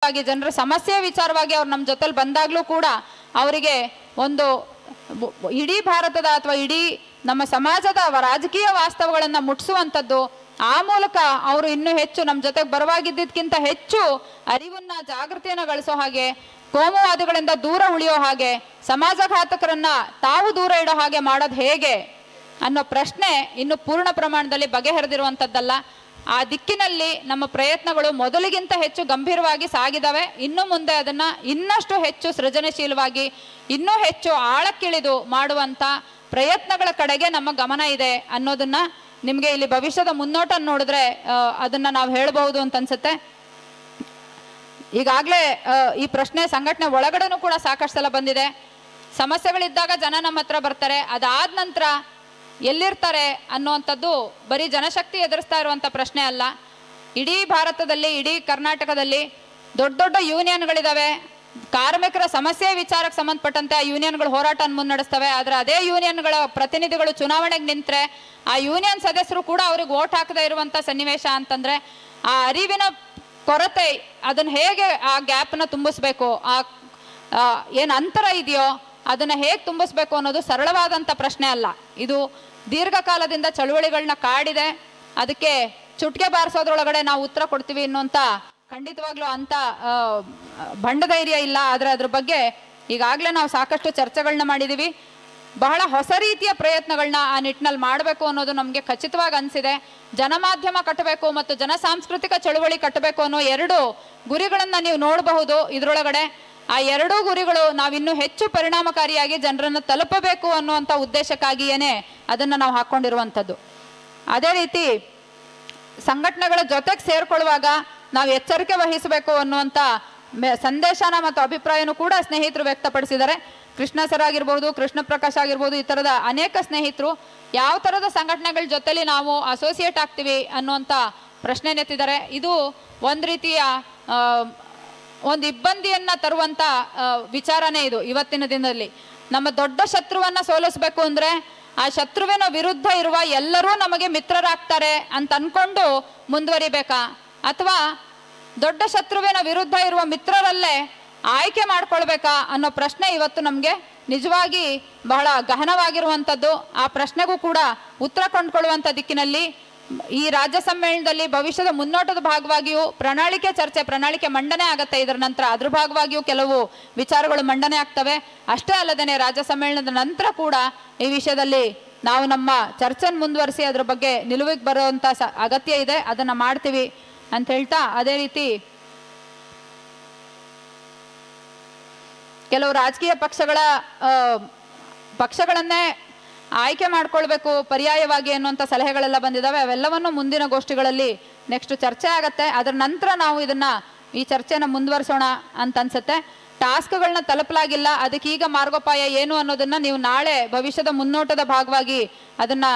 ಜನರ ಸಮಸ್ಯೆ ವಿಚಾರವಾಗಿ ಅವ್ರು ನಮ್ಮ ಜೊತೆಲಿ ಬಂದಾಗಲೂ ಕೂಡ ಅವರಿಗೆ ಒಂದು ಇಡೀ ಭಾರತದ ಅಥವಾ ಇಡೀ ನಮ್ಮ ಸಮಾಜದ ರಾಜಕೀಯ ವಾಸ್ತವಗಳನ್ನು ಮುಟ್ಟಿಸುವಂಥದ್ದು, ಆ ಮೂಲಕ ಅವರು ಇನ್ನೂ ಹೆಚ್ಚು ನಮ್ಮ ಜೊತೆಗೆ ಬರವಾಗಿದ್ದಕ್ಕಿಂತ ಹೆಚ್ಚು ಅರಿವನ್ನ ಜಾಗೃತಿಯನ್ನು ಗಳಿಸೋ ಹಾಗೆ, ಕೋಮುವಾದಿಗಳಿಂದ ದೂರ ಉಳಿಯೋ ಹಾಗೆ, ಸಮಾಜಘಾತಕರನ್ನ ತಾವು ದೂರ ಇಡೋ ಹಾಗೆ ಮಾಡೋದು ಹೇಗೆ ಅನ್ನೋ ಪ್ರಶ್ನೆ ಇನ್ನು ಪೂರ್ಣ ಪ್ರಮಾಣದಲ್ಲಿ ಬಗೆಹರಿದಿರುವಂಥದ್ದಲ್ಲ. ಆ ದಿಕ್ಕಿನಲ್ಲಿ ನಮ್ಮ ಪ್ರಯತ್ನಗಳು ಮೊದಲಿಗಿಂತ ಹೆಚ್ಚು ಗಂಭೀರವಾಗಿ ಸಾಗಿದಾವೆ. ಇನ್ನು ಮುಂದೆ ಅದನ್ನ ಇನ್ನಷ್ಟು ಹೆಚ್ಚು ಸೃಜನಶೀಲವಾಗಿ, ಇನ್ನೂ ಹೆಚ್ಚು ಆಳಕ್ಕಿಳಿದು ಮಾಡುವಂತ ಪ್ರಯತ್ನಗಳ ಕಡೆಗೆ ನಮ್ಮ ಗಮನ ಇದೆ ಅನ್ನೋದನ್ನ ನಿಮಗೆ ಇಲ್ಲಿ ಭವಿಷ್ಯದ ಮುನ್ನೋಟ ನೋಡಿದ್ರೆ ಅದನ್ನ ನಾವು ಹೇಳಬಹುದು ಅಂತ ಅನ್ಸುತ್ತೆ. ಈಗಾಗಲೇ ಈ ಪ್ರಶ್ನೆ ಸಂಘಟನೆ ಒಳಗಡೆನೂ ಕೂಡ ಸಾಕಷ್ಟು ಸಲ ಬಂದಿದೆ. ಸಮಸ್ಯೆಗಳಿದ್ದಾಗ ಜನ ನಮ್ಮ ಹತ್ರ ಬರ್ತಾರೆ, ಅದಾದ ನಂತರ ಎಲ್ಲಿರ್ತಾರೆ ಅನ್ನುವಂಥದ್ದು ಬರೀ ಜನಶಕ್ತಿ ಎದುರಿಸ್ತಾ ಇರುವಂಥ ಪ್ರಶ್ನೆ ಅಲ್ಲ. ಇಡೀ ಭಾರತದಲ್ಲಿ, ಇಡೀ ಕರ್ನಾಟಕದಲ್ಲಿ ದೊಡ್ಡ ದೊಡ್ಡ ಯೂನಿಯನ್ಗಳಿದ್ದಾವೆ. ಕಾರ್ಮಿಕರ ಸಮಸ್ಯೆ ವಿಚಾರಕ್ಕೆ ಸಂಬಂಧಪಟ್ಟಂತೆ ಆ ಯೂನಿಯನ್ಗಳು ಹೋರಾಟ ಮುನ್ನಡೆಸ್ತವೆ. ಆದರೆ ಅದೇ ಯೂನಿಯನ್ಗಳ ಪ್ರತಿನಿಧಿಗಳು ಚುನಾವಣೆಗೆ ನಿಂತರೆ ಆ ಯೂನಿಯನ್ ಸದಸ್ಯರು ಕೂಡ ಅವ್ರಿಗೆ ವೋಟ್ ಹಾಕದೇ ಇರುವಂಥ ಸನ್ನಿವೇಶ ಅಂತಂದರೆ ಆ ಅರಿವಿನ ಕೊರತೆ, ಅದನ್ನು ಹೇಗೆ ಆ ಗ್ಯಾಪ್ನ ತುಂಬಿಸ್ಬೇಕು, ಆ ಏನು ಅಂತರ ಇದೆಯೋ ಅದನ್ನು ಹೇಗೆ ತುಂಬಿಸ್ಬೇಕು ಅನ್ನೋದು ಸರಳವಾದಂಥ ಪ್ರಶ್ನೆ ಅಲ್ಲ. ಇದು ದೀರ್ಘಕಾಲದಿಂದ ಚಳುವಳಿಗಳನ್ನ ಕಾಡಿದೆ. ಅದಕ್ಕೆ ಚುಟ್ಕೆ ಬಾರಿಸೋದ್ರೊಳಗಡೆ ನಾವು ಉತ್ತರ ಕೊಡ್ತೀವಿ ಅನ್ನುವಂಥ ಖಂಡಿತವಾಗ್ಲೂ ಅಂತ ಬಂಡಧೈರ್ಯ ಇಲ್ಲ. ಆದರೆ ಅದ್ರ ಬಗ್ಗೆ ಈಗಾಗಲೇ ನಾವು ಸಾಕಷ್ಟು ಚರ್ಚೆಗಳನ್ನ ಮಾಡಿದ್ದೀವಿ. ಬಹಳ ಹೊಸ ರೀತಿಯ ಪ್ರಯತ್ನಗಳನ್ನ ಆ ನಿಟ್ಟಿನಲ್ಲಿ ಮಾಡಬೇಕು ಅನ್ನೋದು ನಮಗೆ ಖಚಿತವಾಗಿ ಅನಿಸಿದೆ. ಜನಮಾಧ್ಯಮ ಕಟ್ಟಬೇಕು ಮತ್ತು ಜನ ಸಾಂಸ್ಕೃತಿಕ ಚಳುವಳಿ ಕಟ್ಟಬೇಕು ಅನ್ನೋ ಎರಡು ಗುರಿಗಳನ್ನು ನೀವು ನೋಡಬಹುದು ಇದರೊಳಗಡೆ. ಆ ಎರಡೂ ಗುರಿಗಳು ನಾವಿನ್ನೂ ಹೆಚ್ಚು ಪರಿಣಾಮಕಾರಿಯಾಗಿ ಜನರನ್ನು ತಲುಪಬೇಕು ಅನ್ನುವಂಥ ಉದ್ದೇಶಕ್ಕಾಗಿಯೇ ಅದನ್ನು ನಾವು ಹಾಕ್ಕೊಂಡಿರುವಂಥದ್ದು. ಅದೇ ರೀತಿ ಸಂಘಟನೆಗಳ ಜೊತೆಗೆ ಸೇರ್ಕೊಳ್ಳುವಾಗ ನಾವು ಎಚ್ಚರಿಕೆ ವಹಿಸಬೇಕು ಅನ್ನುವಂಥ ಸಂದೇಶನ ಮತ್ತು ಅಭಿಪ್ರಾಯನೂ ಕೂಡ ಸ್ನೇಹಿತರು ವ್ಯಕ್ತಪಡಿಸಿದ್ದಾರೆ. ಕೃಷ್ಣ ಸರ್ ಆಗಿರ್ಬೋದು, ಕೃಷ್ಣ ಪ್ರಕಾಶ್ ಆಗಿರ್ಬೋದು, ಈ ಥರದ ಅನೇಕ ಸ್ನೇಹಿತರು ಯಾವ ಥರದ ಸಂಘಟನೆಗಳ ಜೊತೆಲಿ ನಾವು ಅಸೋಸಿಯೇಟ್ ಆಗ್ತೀವಿ ಅನ್ನುವಂಥ ಪ್ರಶ್ನೆ ಎತ್ತಿದ್ದಾರೆ. ಇದು ಒಂದು ರೀತಿಯ ಒಂದು ಇಬ್ಬಂದಿಯನ್ನು ತರುವಂಥ ವಿಚಾರನೇ ಇದು. ಇವತ್ತಿನ ದಿನದಲ್ಲಿ ನಮ್ಮ ದೊಡ್ಡ ಶತ್ರುವನ್ನು ಸೋಲಿಸಬೇಕು ಅಂದರೆ ಆ ಶತ್ರುವಿನ ವಿರುದ್ಧ ಇರುವ ಎಲ್ಲರೂ ನಮಗೆ ಮಿತ್ರರಾಗ್ತಾರೆ ಅಂತ ಅಂದ್ಕೊಂಡು ಮುಂದುವರಿಬೇಕಾ, ಅಥವಾ ದೊಡ್ಡ ಶತ್ರುವಿನ ವಿರುದ್ಧ ಇರುವ ಮಿತ್ರರಲ್ಲೇ ಆಯ್ಕೆ ಮಾಡ್ಕೊಳ್ಬೇಕಾ ಅನ್ನೋ ಪ್ರಶ್ನೆ ಇವತ್ತು ನಮಗೆ ನಿಜವಾಗಿ ಬಹಳ ಗಹನವಾಗಿರುವಂಥದ್ದು. ಆ ಪ್ರಶ್ನೆಗೂ ಕೂಡ ಉತ್ತರ ಕಂಡುಕೊಳ್ಳುವಂಥ ದಿಕ್ಕಿನಲ್ಲಿ ಈ ರಾಜ್ಯ ಸಮ್ಮೇಳನದಲ್ಲಿ ಭವಿಷ್ಯದ ಮುನ್ನೋಟದ ಭಾಗವಾಗಿಯೂ ಪ್ರಣಾಳಿಕೆ ಮಂಡನೆ ಆಗುತ್ತೆ. ಇದರ ನಂತರ ಅದ್ರ ಭಾಗವಾಗಿಯೂ ಕೆಲವು ವಿಚಾರಗಳು ಮಂಡನೆ ಆಗ್ತವೆ. ಅಷ್ಟೇ ಅಲ್ಲದೇ ರಾಜ್ಯ ಸಮ್ಮೇಳನದ ನಂತರ ಕೂಡ ಈ ವಿಷಯದಲ್ಲಿ ನಾವು ನಮ್ಮ ಚರ್ಚೆಯನ್ನು ಮುಂದುವರಿಸಿ ಅದ್ರ ಬಗ್ಗೆ ನಿಲುವಿಗೆ ಬರುವಂಥ ಅಗತ್ಯ ಇದೆ. ಅದನ್ನು ಮಾಡ್ತೀವಿ ಅಂತ ಹೇಳ್ತಾ, ಅದೇ ರೀತಿ ಕೆಲವು ರಾಜಕೀಯ ಪಕ್ಷಗಳನ್ನೇ ಆಯ್ಕೆ ಮಾಡ್ಕೊಳ್ಬೇಕು ಪರ್ಯಾಯವಾಗಿ ಅನ್ನುವಂಥ ಸಲಹೆಗಳೆಲ್ಲ ಬಂದಿದ್ದಾವೆ. ಅವೆಲ್ಲವನ್ನು ಮುಂದಿನ ಗೋಷ್ಠಿಗಳಲ್ಲಿ ನೆಕ್ಸ್ಟ್ ಚರ್ಚೆ ಆಗತ್ತೆ. ಅದರ ನಂತರ ನಾವು ಈ ಚರ್ಚೆನ ಮುಂದುವರಿಸೋಣ ಅಂತ ಅನ್ಸುತ್ತೆ. ಟಾಸ್ಕ್ಗಳನ್ನ ತಲುಪಲಾಗಿಲ್ಲ, ಅದಕ್ಕೀಗ ಮಾರ್ಗೋಪಾಯ ಏನು ಅನ್ನೋದನ್ನ ನೀವು ನಾಳೆ ಭವಿಷ್ಯದ ಮುನ್ನೋಟದ ಭಾಗವಾಗಿ ಅದನ್ನ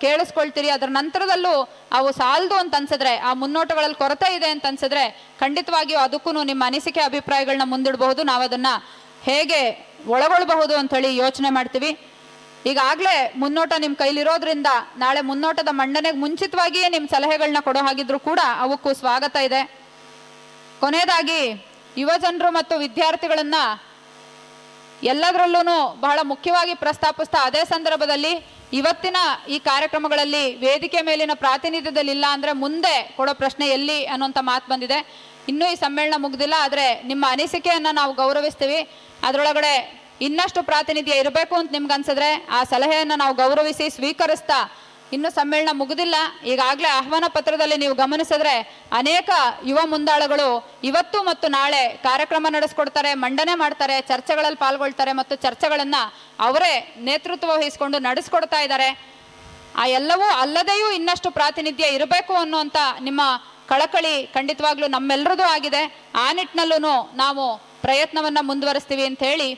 ಕೇಳಿಸ್ಕೊಳ್ತೀರಿ. ಅದರ ನಂತರದಲ್ಲೂ ಅವು ಸಾಲದು ಅಂತ ಅನ್ಸಿದ್ರೆ, ಆ ಮುನ್ನೋಟಗಳಲ್ಲಿ ಕೊರತೆ ಇದೆ ಅಂತ ಅನ್ಸಿದ್ರೆ ಖಂಡಿತವಾಗಿಯೂ ಅದಕ್ಕೂ ನಿಮ್ಮ ಅನಿಸಿಕೆ ಅಭಿಪ್ರಾಯಗಳನ್ನ ಮುಂದಿಡಬಹುದು. ನಾವು ಅದನ್ನ ಹೇಗೆ ಒಳಗೊಳ್ಳಬಹುದು ಅಂಥೇಳಿ ಯೋಚನೆ ಮಾಡ್ತೀವಿ. ಈಗಾಗಲೇ ಮುನ್ನೋಟ ನಿಮ್ಮ ಕೈಲಿರೋದ್ರಿಂದ ನಾಳೆ ಮುನ್ನೋಟದ ಮಂಡನೆಗೆ ಮುಂಚಿತವಾಗಿಯೇ ನಿಮ್ಮ ಸಲಹೆಗಳನ್ನ ಕೊಡೋ ಹಾಗಿದ್ರು ಕೂಡ ಅವಕ್ಕೂ ಸ್ವಾಗತ ಇದೆ. ಕೊನೆಯದಾಗಿ ಯುವ ಜನರು ಮತ್ತು ವಿದ್ಯಾರ್ಥಿಗಳನ್ನ ಎಲ್ಲದರಲ್ಲೂ ಬಹಳ ಮುಖ್ಯವಾಗಿ ಪ್ರಸ್ತಾಪಿಸ್ತಾ, ಅದೇ ಸಂದರ್ಭದಲ್ಲಿ ಇವತ್ತಿನ ಈ ಕಾರ್ಯಕ್ರಮಗಳಲ್ಲಿ ವೇದಿಕೆ ಮೇಲಿನ ಪ್ರಾತಿನಿಧ್ಯದಲ್ಲಿ ಇಲ್ಲ ಅಂದರೆ ಮುಂದೆ ಕೊಡೋ ಪ್ರಶ್ನೆ ಎಲ್ಲಿ ಅನ್ನುವಂಥ ಮಾತು ಬಂದಿದೆ. ಇನ್ನೂ ಈ ಸಮ್ಮೇಳನ ಮುಗ್ದಿಲ್ಲ, ಆದರೆ ನಿಮ್ಮ ಅನಿಸಿಕೆಯನ್ನು ನಾವು ಗೌರವಿಸ್ತೀವಿ. ಅದರೊಳಗಡೆ ಇನ್ನಷ್ಟು ಪ್ರಾತಿನಿಧ್ಯ ಇರಬೇಕು ಅಂತ ನಿಮ್ಗೆ ಅನ್ಸಿದ್ರೆ ಆ ಸಲಹೆಯನ್ನು ನಾವು ಗೌರವಿಸಿ ಸ್ವೀಕರಿಸ್ತಾ, ಇನ್ನೂ ಸಮ್ಮೇಳನ ಮುಗಿದಿಲ್ಲ, ಈಗಾಗಲೇ ಆಹ್ವಾನ ಪತ್ರದಲ್ಲಿ ನೀವು ಗಮನಿಸಿದ್ರೆ ಅನೇಕ ಯುವ ಮುಂದಾಳುಗಳು ಇವತ್ತು ಮತ್ತು ನಾಳೆ ಕಾರ್ಯಕ್ರಮ ನಡೆಸ್ಕೊಡ್ತಾರೆ, ಮಂಡನೆ ಮಾಡ್ತಾರೆ, ಚರ್ಚೆಗಳಲ್ಲಿ ಪಾಲ್ಗೊಳ್ತಾರೆ ಮತ್ತು ಚರ್ಚೆಗಳನ್ನು ಅವರೇ ನೇತೃತ್ವ ವಹಿಸಿಕೊಂಡು ನಡೆಸ್ಕೊಡ್ತಾ ಇದ್ದಾರೆ. ಆ ಎಲ್ಲವೂ ಅಲ್ಲದೆಯೂ ಇನ್ನಷ್ಟು ಪ್ರಾತಿನಿಧ್ಯ ಇರಬೇಕು ಅನ್ನುವಂಥ ನಿಮ್ಮ ಕಳಕಳಿ ಖಂಡಿತವಾಗ್ಲೂ ನಮ್ಮೆಲ್ಲರದು ಆಗಿದೆ. ಆ ನಿಟ್ಟಿನಲ್ಲೂ ನಾವು ಪ್ರಯತ್ನವನ್ನು ಮುಂದುವರಿಸ್ತೀವಿ ಅಂತ ಹೇಳಿ,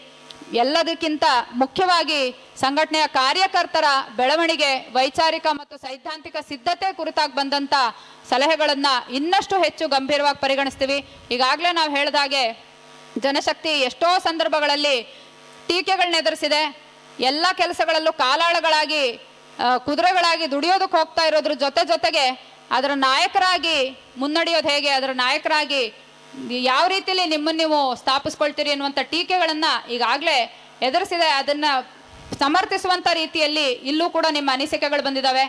ಎಲ್ಲದಕ್ಕಿಂತ ಮುಖ್ಯವಾಗಿ ಸಂಘಟನೆಯ ಕಾರ್ಯಕರ್ತರ ಬೆಳವಣಿಗೆ, ವೈಚಾರಿಕ ಮತ್ತು ಸೈದ್ಧಾಂತಿಕ ಸಿದ್ಧತೆ ಕುರಿತಾಗಿ ಬಂದಂಥ ಸಲಹೆಗಳನ್ನು ಇನ್ನಷ್ಟು ಹೆಚ್ಚು ಗಂಭೀರವಾಗಿ ಪರಿಗಣಿಸ್ತೀವಿ. ಈಗಾಗಲೇ ನಾವು ಹೇಳಿದಾಗೆ ಜನಶಕ್ತಿ ಎಷ್ಟೋ ಸಂದರ್ಭಗಳಲ್ಲಿ ಟೀಕೆಗಳನ್ನ ಎದುರಿಸಿದೆ. ಎಲ್ಲ ಕೆಲಸಗಳಲ್ಲೂ ಕಾಲಾಳಗಳಾಗಿ ಕುದುರೆಗಳಾಗಿ ದುಡಿಯೋದಕ್ಕೆ ಹೋಗ್ತಾ ಇರೋದ್ರ ಜೊತೆಗೆ ಅದರ ನಾಯಕರಾಗಿ ಮುನ್ನಡೆಯೋದು ಹೇಗೆ, ಅದರ ನಾಯಕರಾಗಿ ಯಾವ ರೀತಿಯಲ್ಲಿ ನಿಮ್ಮನ್ನು ನೀವು ಸ್ಥಾಪಿಸ್ಕೊಳ್ತೀರಿ ಅನ್ನುವಂಥ ಟೀಕೆಗಳನ್ನು ಈಗಾಗಲೇ ಎದುರಿಸಿದೆ. ಅದನ್ನು ಸಮರ್ಥಿಸುವಂಥ ರೀತಿಯಲ್ಲಿ ಇಲ್ಲೂ ಕೂಡ ನಿಮ್ಮ ಅನಿಸಿಕೆಗಳು ಬಂದಿದ್ದಾವೆ.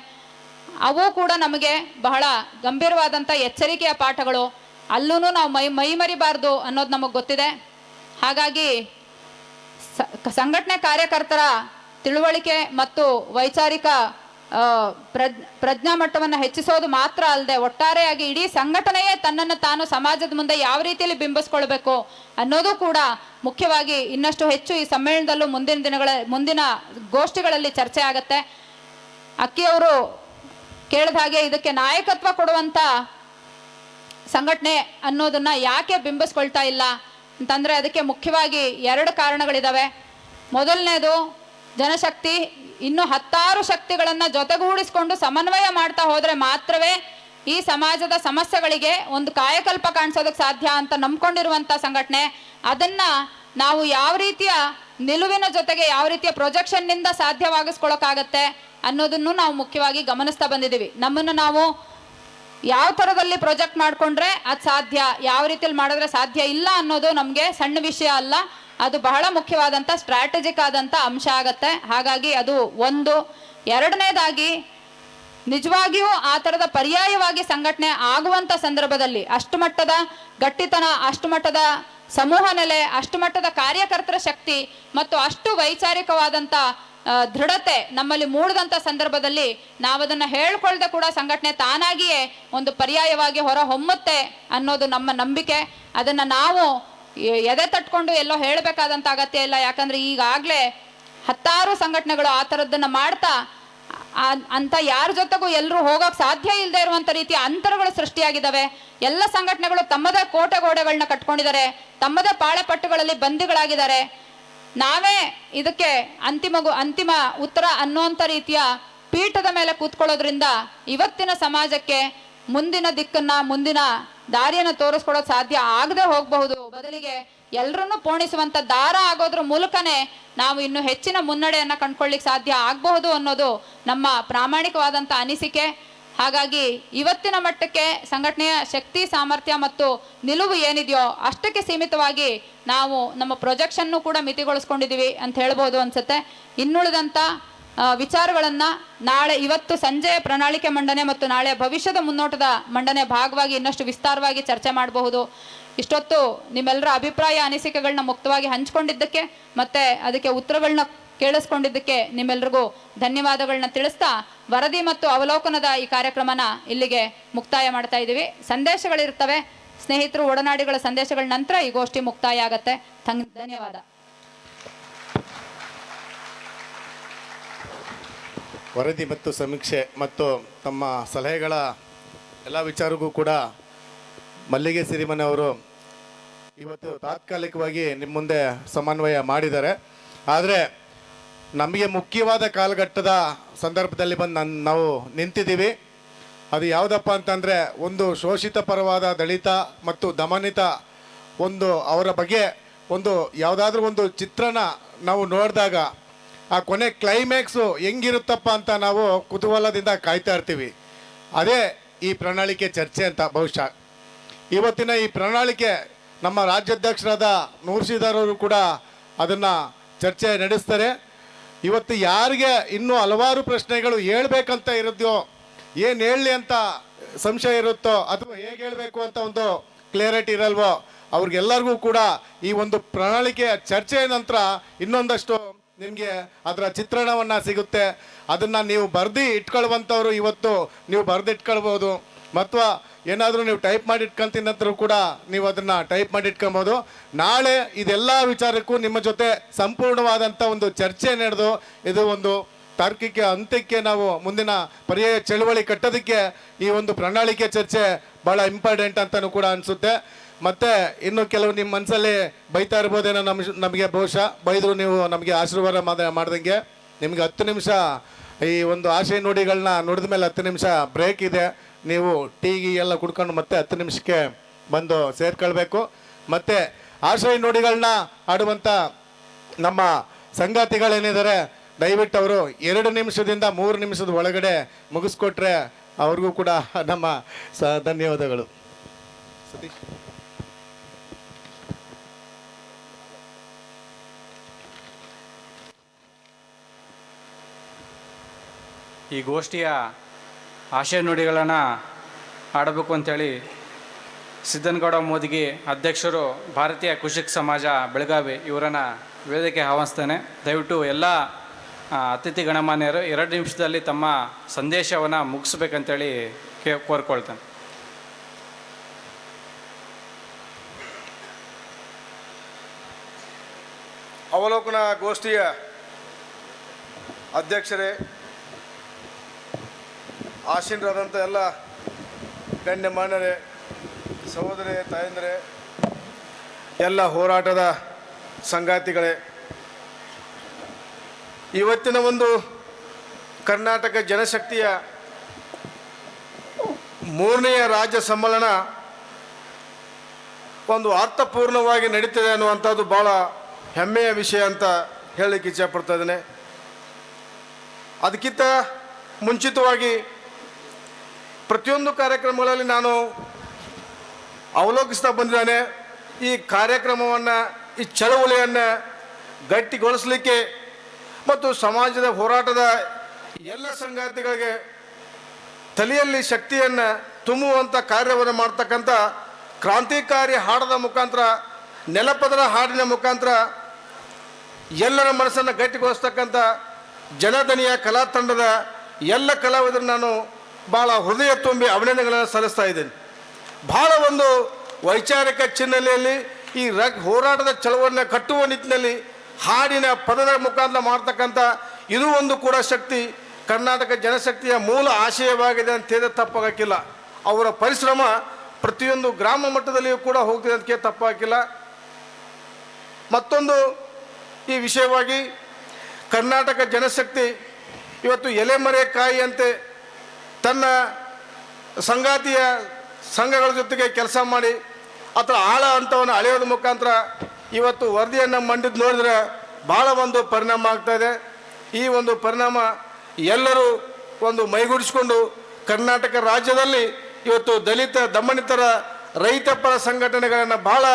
ಅವು ಕೂಡ ನಮಗೆ ಬಹಳ ಗಂಭೀರವಾದಂಥ ಎಚ್ಚರಿಕೆಯ ಪಾಠಗಳು. ಅಲ್ಲೂ ನಾವು ಮೈ ಮರಿಬಾರ್ದು ಅನ್ನೋದು ನಮಗೆ ಗೊತ್ತಿದೆ. ಹಾಗಾಗಿ ಸಂಘಟನೆ ಕಾರ್ಯಕರ್ತರ ತಿಳುವಳಿಕೆ ಮತ್ತು ವೈಚಾರಿಕ ಪ್ರಜ್ಞಾ ಮಟ್ಟವನ್ನು ಹೆಚ್ಚಿಸೋದು ಮಾತ್ರ ಅಲ್ಲದೆ ಒಟ್ಟಾರೆಯಾಗಿ ಇಡೀ ಸಂಘಟನೆಯೇ ತನ್ನನ್ನು ತಾನು ಸಮಾಜದ ಮುಂದೆ ಯಾವ ರೀತಿಯಲ್ಲಿ ಬಿಂಬಿಸ್ಕೊಳ್ಬೇಕು ಅನ್ನೋದು ಕೂಡ ಮುಖ್ಯವಾಗಿ ಇನ್ನಷ್ಟು ಹೆಚ್ಚು ಈ ಸಮ್ಮೇಳನದಲ್ಲೂ ಮುಂದಿನ ಗೋಷ್ಠಿಗಳಲ್ಲಿ ಚರ್ಚೆ ಆಗತ್ತೆ. ಅಕ್ಕಿಯವರು ಕೇಳಿದ ಹಾಗೆ ಇದಕ್ಕೆ ನಾಯಕತ್ವ ಕೊಡುವಂಥ ಸಂಘಟನೆ ಅನ್ನೋದನ್ನ ಯಾಕೆ ಬಿಂಬಿಸ್ಕೊಳ್ತಾ ಇಲ್ಲ ಅಂತಂದರೆ ಅದಕ್ಕೆ ಮುಖ್ಯವಾಗಿ 2 ಕಾರಣಗಳಿದ್ದಾವೆ. ಮೊದಲನೇದು, ಜನಶಕ್ತಿ ಇನ್ನೂ 10 ಶಕ್ತಿಗಳನ್ನು ಜೊತೆಗೂಡಿಸ್ಕೊಂಡು ಸಮನ್ವಯ ಮಾಡ್ತಾ ಹೋದರೆ ಮಾತ್ರವೇ ಈ ಸಮಾಜದ ಸಮಸ್ಯೆಗಳಿಗೆ ಒಂದು ಕಾಯಕಲ್ಪ ಕಾಣಿಸೋದಕ್ಕೆ ಸಾಧ್ಯ ಅಂತ ನಂಬ್ಕೊಂಡಿರುವಂಥ ಸಂಘಟನೆ. ಅದನ್ನು ನಾವು ಯಾವ ರೀತಿಯ ನಿಲುವಿನ ಜೊತೆಗೆ ಯಾವ ರೀತಿಯ ಪ್ರೊಜೆಕ್ಷನ್ನಿಂದ ಸಾಧ್ಯವಾಗಿಸ್ಕೊಳ್ಳೋಕ್ಕಾಗತ್ತೆ ಅನ್ನೋದನ್ನು ನಾವು ಮುಖ್ಯವಾಗಿ ಗಮನಿಸ್ತಾ ಬಂದಿದ್ದೀವಿ. ನಮ್ಮನ್ನು ನಾವು ಯಾವ ಥರದಲ್ಲಿ ಪ್ರೊಜೆಕ್ಟ್ ಮಾಡಿಕೊಂಡ್ರೆ ಅದು ಸಾಧ್ಯ, ಯಾವ ರೀತಿಯಲ್ಲಿ ಮಾಡಿದ್ರೆ ಸಾಧ್ಯ ಇಲ್ಲ ಅನ್ನೋದು ನಮಗೆ ಸಣ್ಣ ವಿಷಯ ಅಲ್ಲ, ಅದು ಬಹಳ ಮುಖ್ಯವಾದಂಥ ಸ್ಟ್ರಾಟಜಿಕ್ ಆದಂಥ ಅಂಶ ಆಗತ್ತೆ. ಹಾಗಾಗಿ ಅದು ಒಂದು. ಎರಡನೇದಾಗಿ, ನಿಜವಾಗಿಯೂ ಆ ಥರದ ಪರ್ಯಾಯವಾಗಿ ಸಂಘಟನೆ ಆಗುವಂಥ ಸಂದರ್ಭದಲ್ಲಿ ಅಷ್ಟು ಮಟ್ಟದ ಗಟ್ಟಿತನ, ಅಷ್ಟು ಮಟ್ಟದ ಸಮೂಹ ನೆಲೆ, ಅಷ್ಟು ಮಟ್ಟದ ಕಾರ್ಯಕರ್ತರ ಶಕ್ತಿ ಮತ್ತು ಅಷ್ಟು ವೈಚಾರಿಕವಾದಂಥ ದೃಢತೆ ನಮ್ಮಲ್ಲಿ ಮೂಡಿದಂಥ ಸಂದರ್ಭದಲ್ಲಿ ನಾವದನ್ನು ಹೇಳ್ಕೊಳ್ದೆ ಕೂಡ ಸಂಘಟನೆ ತಾನಾಗಿಯೇ ಒಂದು ಪರ್ಯಾಯವಾಗಿ ಹೊರ ಹೊಮ್ಮುತ್ತೆ ಅನ್ನೋದು ನಮ್ಮ ನಂಬಿಕೆ. ಅದನ್ನು ನಾವು ಎದೆ ತಟ್ಕೊಂಡು ಎಲ್ಲೋ ಹೇಳಬೇಕಾದಂಥ ಅಗತ್ಯ ಇಲ್ಲ. ಯಾಕಂದರೆ ಈಗಾಗಲೇ 10 ಸಂಘಟನೆಗಳು ಆ ಥರದ್ದನ್ನು ಮಾಡ್ತಾ ಅಂತ ಯಾರ ಜೊತೆಗೂ ಎಲ್ಲರೂ ಹೋಗೋಕೆ ಸಾಧ್ಯ ಇಲ್ಲದೆ ಇರುವಂಥ ರೀತಿಯ ಅಂತರಗಳು ಸೃಷ್ಟಿಯಾಗಿದ್ದಾವೆ. ಎಲ್ಲ ಸಂಘಟನೆಗಳು ತಮ್ಮದೇ ಕೋಟೆ ಗೋಡೆಗಳನ್ನ ಕಟ್ಕೊಂಡಿದ್ದಾರೆ, ತಮ್ಮದೇ ಪಾಳೆಪಟ್ಟುಗಳಲ್ಲಿ ಬಂದಿಗಳಾಗಿದ್ದಾರೆ. ನಾವೇ ಇದಕ್ಕೆ ಅಂತಿಮ ಉತ್ತರ ಅನ್ನುವಂಥ ರೀತಿಯ ಪೀಠದ ಮೇಲೆ ಕೂತ್ಕೊಳ್ಳೋದ್ರಿಂದ ಇವತ್ತಿನ ಸಮಾಜಕ್ಕೆ ಮುಂದಿನ ದಿಕ್ಕನ್ನ, ಮುಂದಿನ ದಾರಿಯನ್ನು ತೋರಿಸ್ಕೊಡೋದು ಸಾಧ್ಯ ಆಗದೆ ಹೋಗಬಹುದು. ಬದಲಿಗೆ ಎಲ್ಲರನ್ನೂ ಪೋಣಿಸುವಂಥ ದಾರ ಆಗೋದ್ರ ಮೂಲಕನೇ ನಾವು ಇನ್ನು ಹೆಚ್ಚಿನ ಮುನ್ನಡೆಯನ್ನು ಕಂಡುಕೊಳ್ಳಿಕ್ಕೆ ಸಾಧ್ಯ ಆಗಬಹುದು ಅನ್ನೋದು ನಮ್ಮ ಪ್ರಾಮಾಣಿಕವಾದಂಥ ಅನಿಸಿಕೆ. ಹಾಗಾಗಿ ಇವತ್ತಿನ ಮಟ್ಟಕ್ಕೆ ಸಂಘಟನೆಯ ಶಕ್ತಿ, ಸಾಮರ್ಥ್ಯ ಮತ್ತು ನಿಲುವು ಏನಿದೆಯೋ ಅಷ್ಟಕ್ಕೆ ಸೀಮಿತವಾಗಿ ನಾವು ನಮ್ಮ ಪ್ರೊಜೆಕ್ಷನ್ನು ಕೂಡ ಮಿತಿಗೊಳಿಸ್ಕೊಂಡಿದ್ದೀವಿ ಅಂತ ಹೇಳ್ಬೋದು ಅನ್ಸುತ್ತೆ. ಇನ್ನುಳಿದಂಥ ವಿಚಾರಗಳನ್ನು ಇವತ್ತು ಸಂಜೆಯ ಪ್ರಣಾಳಿಕೆ ಮಂಡನೆ ಮತ್ತು ನಾಳೆ ಭವಿಷ್ಯದ ಮುನ್ನೋಟದ ಮಂಡನೆ ಭಾಗವಾಗಿ ಇನ್ನಷ್ಟು ವಿಸ್ತಾರವಾಗಿ ಚರ್ಚೆ ಮಾಡಬಹುದು. ಇಷ್ಟೊತ್ತು ನಿಮ್ಮೆಲ್ಲರ ಅಭಿಪ್ರಾಯ, ಅನಿಸಿಕೆಗಳನ್ನ ಮುಕ್ತವಾಗಿ ಹಂಚ್ಕೊಂಡಿದ್ದಕ್ಕೆ ಮತ್ತು ಅದಕ್ಕೆ ಉತ್ತರಗಳನ್ನ ಕೇಳಿಸ್ಕೊಂಡಿದ್ದಕ್ಕೆ ನಿಮ್ಮೆಲ್ರಿಗೂ ಧನ್ಯವಾದಗಳನ್ನ ತಿಳಿಸ್ತಾ ವರದಿ ಮತ್ತು ಅವಲೋಕನದ ಈ ಕಾರ್ಯಕ್ರಮನ ಇಲ್ಲಿಗೆ ಮುಕ್ತಾಯ ಮಾಡ್ತಾ ಇದ್ದೀವಿ. ಸಂದೇಶಗಳಿರ್ತವೆ, ಸ್ನೇಹಿತರು, ಒಡನಾಡಿಗಳ ಸಂದೇಶಗಳ ನಂತರ ಈ ಗೋಷ್ಠಿ ಮುಕ್ತಾಯ ಆಗತ್ತೆ. ಧನ್ಯವಾದ. ವರದಿ ಮತ್ತು ಸಮೀಕ್ಷೆ ಮತ್ತು ತಮ್ಮ ಸಲಹೆಗಳ ಎಲ್ಲ ವಿಚಾರಕ್ಕೂ ಕೂಡ ಮಲ್ಲಿಗೆ ಸಿರಿಮನೆ ಅವರು ಇವತ್ತು ತಾತ್ಕಾಲಿಕವಾಗಿ ನಿಮ್ಮ ಮುಂದೆ ಸಮನ್ವಯ ಮಾಡಿದ್ದಾರೆ. ಆದರೆ ನಮಗೆ ಮುಖ್ಯವಾದ ಕಾಲಘಟ್ಟದ ಸಂದರ್ಭದಲ್ಲಿ ಬಂದು ನಾವು ನಿಂತಿದ್ದೀವಿ. ಅದು ಯಾವುದಪ್ಪ ಅಂತಂದರೆ, ಒಂದು ಶೋಷಿತ ಪರವಾದ ದಲಿತ ಮತ್ತು ದಮನಿತ ಅವರ ಬಗ್ಗೆ ಯಾವುದಾದ್ರೂ ಒಂದು ಚಿತ್ರಣ ನಾವು ನೋಡಿದಾಗ ಆ ಕೊನೆ ಕ್ಲೈಮ್ಯಾಕ್ಸು ಹೆಂಗಿರುತ್ತಪ್ಪ ಅಂತ ನಾವು ಕುತೂಹಲದಿಂದ ಕಾಯ್ತಾ ಇರ್ತೀವಿ. ಅದೇ ಈ ಪ್ರಣಾಳಿಕೆ ಚರ್ಚೆ ಅಂತ. ಬಹುಶಃ ಇವತ್ತಿನ ಈ ಪ್ರಣಾಳಿಕೆ ನಮ್ಮ ರಾಜ್ಯಾಧ್ಯಕ್ಷರಾದ ನೂರ್ಸಿದಾರ್ ಅವರು ಕೂಡ ಅದನ್ನು ಚರ್ಚೆ ನಡೆಸ್ತಾರೆ. ಇವತ್ತು ಯಾರಿಗೆ ಇನ್ನೂ ಹಲವಾರು ಪ್ರಶ್ನೆಗಳು ಹೇಳ್ಬೇಕಂತ ಇರುತ್ತೋ, ಏನು ಹೇಳಲಿ ಅಂತ ಸಂಶಯ ಇರುತ್ತೋ, ಅಥವಾ ಹೇಗೆ ಹೇಳಬೇಕು ಅಂತ ಒಂದು ಕ್ಲಿಯರಿಟಿ ಇರಲ್ವೋ, ಅವ್ರಿಗೆಲ್ಲರಿಗೂ ಕೂಡ ಈ ಒಂದು ಪ್ರಣಾಳಿಕೆಯ ಚರ್ಚೆಯ ನಂತರ ಇನ್ನೊಂದಷ್ಟು ನಿಮಗೆ ಅದರ ಚಿತ್ರಣವನ್ನು ಸಿಗುತ್ತೆ. ಅದನ್ನು ನೀವು ಬರೆದು ಇಟ್ಕೊಳ್ಳುವಂಥವ್ರು ಇವತ್ತು ನೀವು ಬರೆದು ಇಟ್ಕೊಳ್ಬೋದು, ಮತ್ತು ಏನಾದರೂ ನೀವು ಟೈಪ್ ಮಾಡಿ ಇಟ್ಕೊಂತಿನ ನಂತರ ಕೂಡ ನೀವು ಅದನ್ನು ಟೈಪ್ ಮಾಡಿ ಇಟ್ಕೊಬೋದು. ನಾಳೆ ಇದೆಲ್ಲ ವಿಚಾರಕ್ಕೂ ನಿಮ್ಮ ಜೊತೆ ಸಂಪೂರ್ಣವಾದಂಥ ಒಂದು ಚರ್ಚೆ ನಡೆದು ಇದು ಒಂದು ತಾರ್ಕಿಕ ಅಂತ್ಯಕ್ಕೆ ನಾವು ಮುಂದಿನ ಪರ್ಯಾಯ ಚಳುವಳಿ ಕಟ್ಟೋದಕ್ಕೆ ಈ ಒಂದು ಪ್ರಣಾಳಿಕೆ ಚರ್ಚೆ ಭಾಳ ಇಂಪಾರ್ಟೆಂಟ್ ಅಂತಲೂ ಕೂಡ ಅನಿಸುತ್ತೆ. ಮತ್ತು ಇನ್ನು ಕೆಲವು ನಿಮ್ಮ ಮನಸ್ಸಲ್ಲಿ ಬೈತಾ ಇರ್ಬೋದೇನೋ, ನಮಗೆ ಬಹುಶಃ ಬೈದರು ನೀವು ನಮಗೆ ಆಶೀರ್ವಾದ ಮಾಡ್ದಂಗೆ. ನಿಮಗೆ 10 ನಿಮಿಷ ಈ ಒಂದು ಆಶಯ ನುಡಿಗಳನ್ನ ನುಡಿದ ಮೇಲೆ 10 ನಿಮಿಷ ಬ್ರೇಕ್ ಇದೆ. ನೀವು ಟೀಗಿ ಎಲ್ಲ ಕುಡ್ಕೊಂಡು ಮತ್ತೆ 10 ನಿಮಿಷಕ್ಕೆ ಬಂದು ಸೇರ್ಕೊಳ್ಬೇಕು. ಮತ್ತು ಆಶಯ ನುಡಿಗಳನ್ನ ಆಡುವಂಥ ನಮ್ಮ ಸಂಗಾತಿಗಳೇನಿದ್ದಾರೆ, ದಯವಿಟ್ಟು ಅವರು 2 ನಿಮಿಷದಿಂದ 3 ನಿಮಿಷದ ಒಳಗಡೆ ಮುಗಿಸ್ಕೊಟ್ರೆ ಅವ್ರಿಗೂ ಕೂಡ ನಮ್ಮ ಧನ್ಯವಾದಗಳು. ಸತೀಶ್. ಈ ಗೋಷ್ಠಿಯ ಆಶಯ ನುಡಿಗಳನ್ನು ಆಡಬೇಕು ಅಂಥೇಳಿ ಸಿದ್ದನಗೌಡ ಮೋದಿಗೆ ಅಧ್ಯಕ್ಷರು ಭಾರತೀಯ ಕೃಷಿಕ ಸಮಾಜ ಬೆಳಗಾವಿ ಇವರನ್ನು ವೇದಿಕೆ ಆಹ್ವಾನಿಸ್ತೇನೆ. ದಯವಿಟ್ಟು ಎಲ್ಲ ಅತಿಥಿ ಗಣಮಾನ್ಯರು 2 ನಿಮಿಷದಲ್ಲಿ ತಮ್ಮ ಸಂದೇಶವನ್ನು ಮುಗಿಸ್ಬೇಕಂತೇಳಿ ಕೋರ್ಕೊಳ್ತೇನೆ. ಅವಲೋಕನ ಗೋಷ್ಠಿಯ ಅಧ್ಯಕ್ಷರೇ, ಆಸೀನರಾದಂಥ ಎಲ್ಲ ಗಣ್ಯಮಾನ್ಯರೇ, ಸಹೋದರಿ ತಾಯಂದಿರೇ, ಎಲ್ಲ ಹೋರಾಟದ ಸಂಗಾತಿಗಳೇ, ಇವತ್ತಿನ ಒಂದು ಕರ್ನಾಟಕ ಜನಶಕ್ತಿಯ 3ನೆಯ ರಾಜ್ಯ ಸಮ್ಮೇಳನ ಒಂದು ಅರ್ಥಪೂರ್ಣವಾಗಿ ನಡೀತದೆ ಅನ್ನುವಂಥದ್ದು ಭಾಳ ಹೆಮ್ಮೆಯ ವಿಷಯ ಅಂತ ಹೇಳಲಿಕ್ಕೆ ಇಚ್ಛೆಪಡ್ತಾ ಇದ್ದೇನೆ. ಅದಕ್ಕಿಂತ ಮುಂಚಿತವಾಗಿ ಪ್ರತಿಯೊಂದು ಕಾರ್ಯಕ್ರಮಗಳಲ್ಲಿ ನಾನು ಅವಲೋಕಿಸ್ತಾ ಬಂದಿದ್ದಾನೆ. ಈ ಕಾರ್ಯಕ್ರಮವನ್ನು, ಈ ಚಳವಳಿಯನ್ನು ಗಟ್ಟಿಗೊಳಿಸಲಿಕ್ಕೆ ಮತ್ತು ಸಮಾಜದ ಹೋರಾಟದ ಎಲ್ಲ ಸಂಗಾತಿಗಳಿಗೆ ತಲೆಯಲ್ಲಿ ಶಕ್ತಿಯನ್ನು ತುಂಬುವಂಥ ಕಾರ್ಯವನ್ನು ಮಾಡ್ತಕ್ಕಂಥ ಕ್ರಾಂತಿಕಾರಿ ಹಾಡದ ಮುಖಾಂತರ, ನೆಲಪದರ ಹಾಡಿನ ಮುಖಾಂತರ ಎಲ್ಲರ ಮನಸ್ಸನ್ನು ಗಟ್ಟಿಗೊಳಿಸ್ತಕ್ಕಂಥ ಜನದನಿಯ ಕಲಾ ತಂಡದ ಎಲ್ಲ ಕಲಾವಿದರು ನಾನು ಭಾಳ ಹೃದಯ ತುಂಬಿ ಅಭಿನಂದನೆಗಳನ್ನು ಸಲ್ಲಿಸ್ತಾ ಇದ್ದೇನೆ. ಭಾಳ ಒಂದು ವೈಚಾರಿಕ ಚಿನ್ನಲೆಯಲ್ಲಿ ಈ ಹೋರಾಟದ ಚಳವಳಿಯನ್ನು ಕಟ್ಟುವ ನಿಟ್ಟಿನಲ್ಲಿ ಹಾಡಿನ ಪದದ ಮುಖಾಂತರ ಮಾಡ್ತಕ್ಕಂಥ ಇದು ಒಂದು ಕೂಡ ಶಕ್ತಿ ಕರ್ನಾಟಕ ಜನಶಕ್ತಿಯ ಮೂಲ ಆಶಯವಾಗಿದೆ ಅಂತ ಹೇಳಿದ್ರೆ ತಪ್ಪಾಗಕ್ಕಿಲ್ಲ. ಅವರ ಪರಿಶ್ರಮ ಪ್ರತಿಯೊಂದು ಗ್ರಾಮ ಮಟ್ಟದಲ್ಲಿಯೂ ಕೂಡ ಹೋಗ್ತಿದೆ ಅದಕ್ಕೆ ತಪ್ಪಾಗಿಲ್ಲ. ಮತ್ತೊಂದು ಈ ವಿಷಯವಾಗಿ ಕರ್ನಾಟಕ ಜನಶಕ್ತಿ ಇವತ್ತು ಎಲೆಮರೆ ಕಾಯಿಯಂತೆ ತನ್ನ ಸಂಗಾತಿಯ ಸಂಘಗಳ ಜೊತೆಗೆ ಕೆಲಸ ಮಾಡಿ ಅಥವಾ ಆಳ ಹಂತವನ್ನು ಅಳೆಯೋದ್ರ ಮುಖಾಂತರ ಇವತ್ತು ವರದಿಯನ್ನು ಮಂಡಿದ್ದು ನೋಡಿದ್ರೆ ಭಾಳ ಒಂದು ಪರಿಣಾಮ ಆಗ್ತಾಯಿದೆ. ಈ ಒಂದು ಪರಿಣಾಮ ಎಲ್ಲರೂ ಒಂದು ಮೈಗೂಡಿಸಿಕೊಂಡು ಕರ್ನಾಟಕ ರಾಜ್ಯದಲ್ಲಿ ಇವತ್ತು ದಲಿತ ದಮನಿತರ ರೈತ ಪರ ಸಂಘಟನೆಗಳನ್ನು ಭಾಳ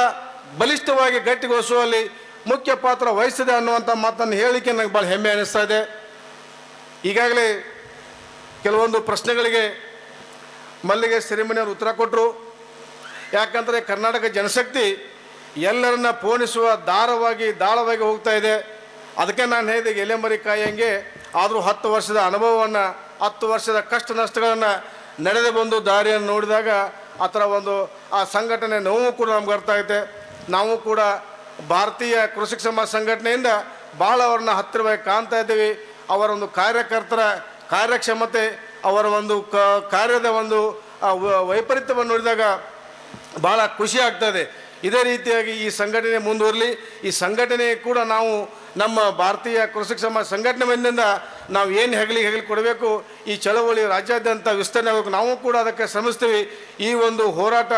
ಬಲಿಷ್ಠವಾಗಿ ಗಟ್ಟಿಗೊಳಿಸುವಲ್ಲಿ ಮುಖ್ಯ ಪಾತ್ರ ವಹಿಸಿದೆ ಅನ್ನುವಂಥ ಮಾತನ್ನು ಹೇಳಲಿಕ್ಕೆ ನನಗೆ ಭಾಳ ಹೆಮ್ಮೆ ಅನ್ನಿಸ್ತಾ ಇದೆ. ಈಗಾಗಲೇ ಕೆಲವೊಂದು ಪ್ರಶ್ನೆಗಳಿಗೆ ಮಲ್ಲಿಗೆ ಸಿರಿಮನೆಯವರು ಉತ್ತರ ಕೊಟ್ಟರು. ಯಾಕಂದರೆ ಕರ್ನಾಟಕ ಜನಶಕ್ತಿ ಎಲ್ಲರನ್ನ ಪೋಣಿಸುವ ದಾಳವಾಗಿ ಹೋಗ್ತಾ ಇದೆ. ಅದಕ್ಕೆ ನಾನು ಹೇಳಿದೆ ಎಲೆಮರಿ ಕಾಯಂಗೆ. ಆದರೂ 10 ವರ್ಷದ ಅನುಭವವನ್ನು, 10 ವರ್ಷದ ಕಷ್ಟ ನಷ್ಟಗಳನ್ನು ನಡೆದು ಬಂದು ದಾರಿಯನ್ನು ನೋಡಿದಾಗ ಆ ಥರ ಒಂದು ಆ ಸಂಘಟನೆ ನೋವು ಕೂಡ ನಮ್ಗೆ ಅರ್ಥ ಆಗುತ್ತೆ. ನಾವು ಕೂಡ ಭಾರತೀಯ ಕೃಷಿಕ ಸಮಾಜ ಸಂಘಟನೆಯಿಂದ ಭಾಳ ಅವ್ರನ್ನ ಹತ್ತಿರವಾಗಿ ಕಾಣ್ತಾ ಇದ್ದೀವಿ. ಅವರ ಒಂದು ಕಾರ್ಯಕರ್ತರ ಕಾರ್ಯಕ್ಷಮತೆ, ಅವರ ಒಂದು ಕಾರ್ಯದ ಒಂದು ವೈಪರೀತ್ಯವನ್ನು ನೋಡಿದಾಗ ಭಾಳ ಖುಷಿ ಆಗ್ತದೆ. ಇದೇ ರೀತಿಯಾಗಿ ಈ ಸಂಘಟನೆ ಮುಂದುವರಲಿ. ಈ ಸಂಘಟನೆ ಕೂಡ ನಾವು ನಮ್ಮ ಭಾರತೀಯ ಕೃಷಿಕ ಸಮಾಜ ಸಂಘಟನೆ ಬಂದಿಂದ ನಾವು ಏನು ಹೆಗಲಿ ಕೊಡಬೇಕು, ಈ ಚಳವಳಿ ರಾಜ್ಯಾದ್ಯಂತ ವಿಸ್ತರಣೆ ಆಗಬೇಕು. ನಾವು ಕೂಡ ಅದಕ್ಕೆ ಶ್ರಮಿಸ್ತೀವಿ. ಈ ಒಂದು ಹೋರಾಟ,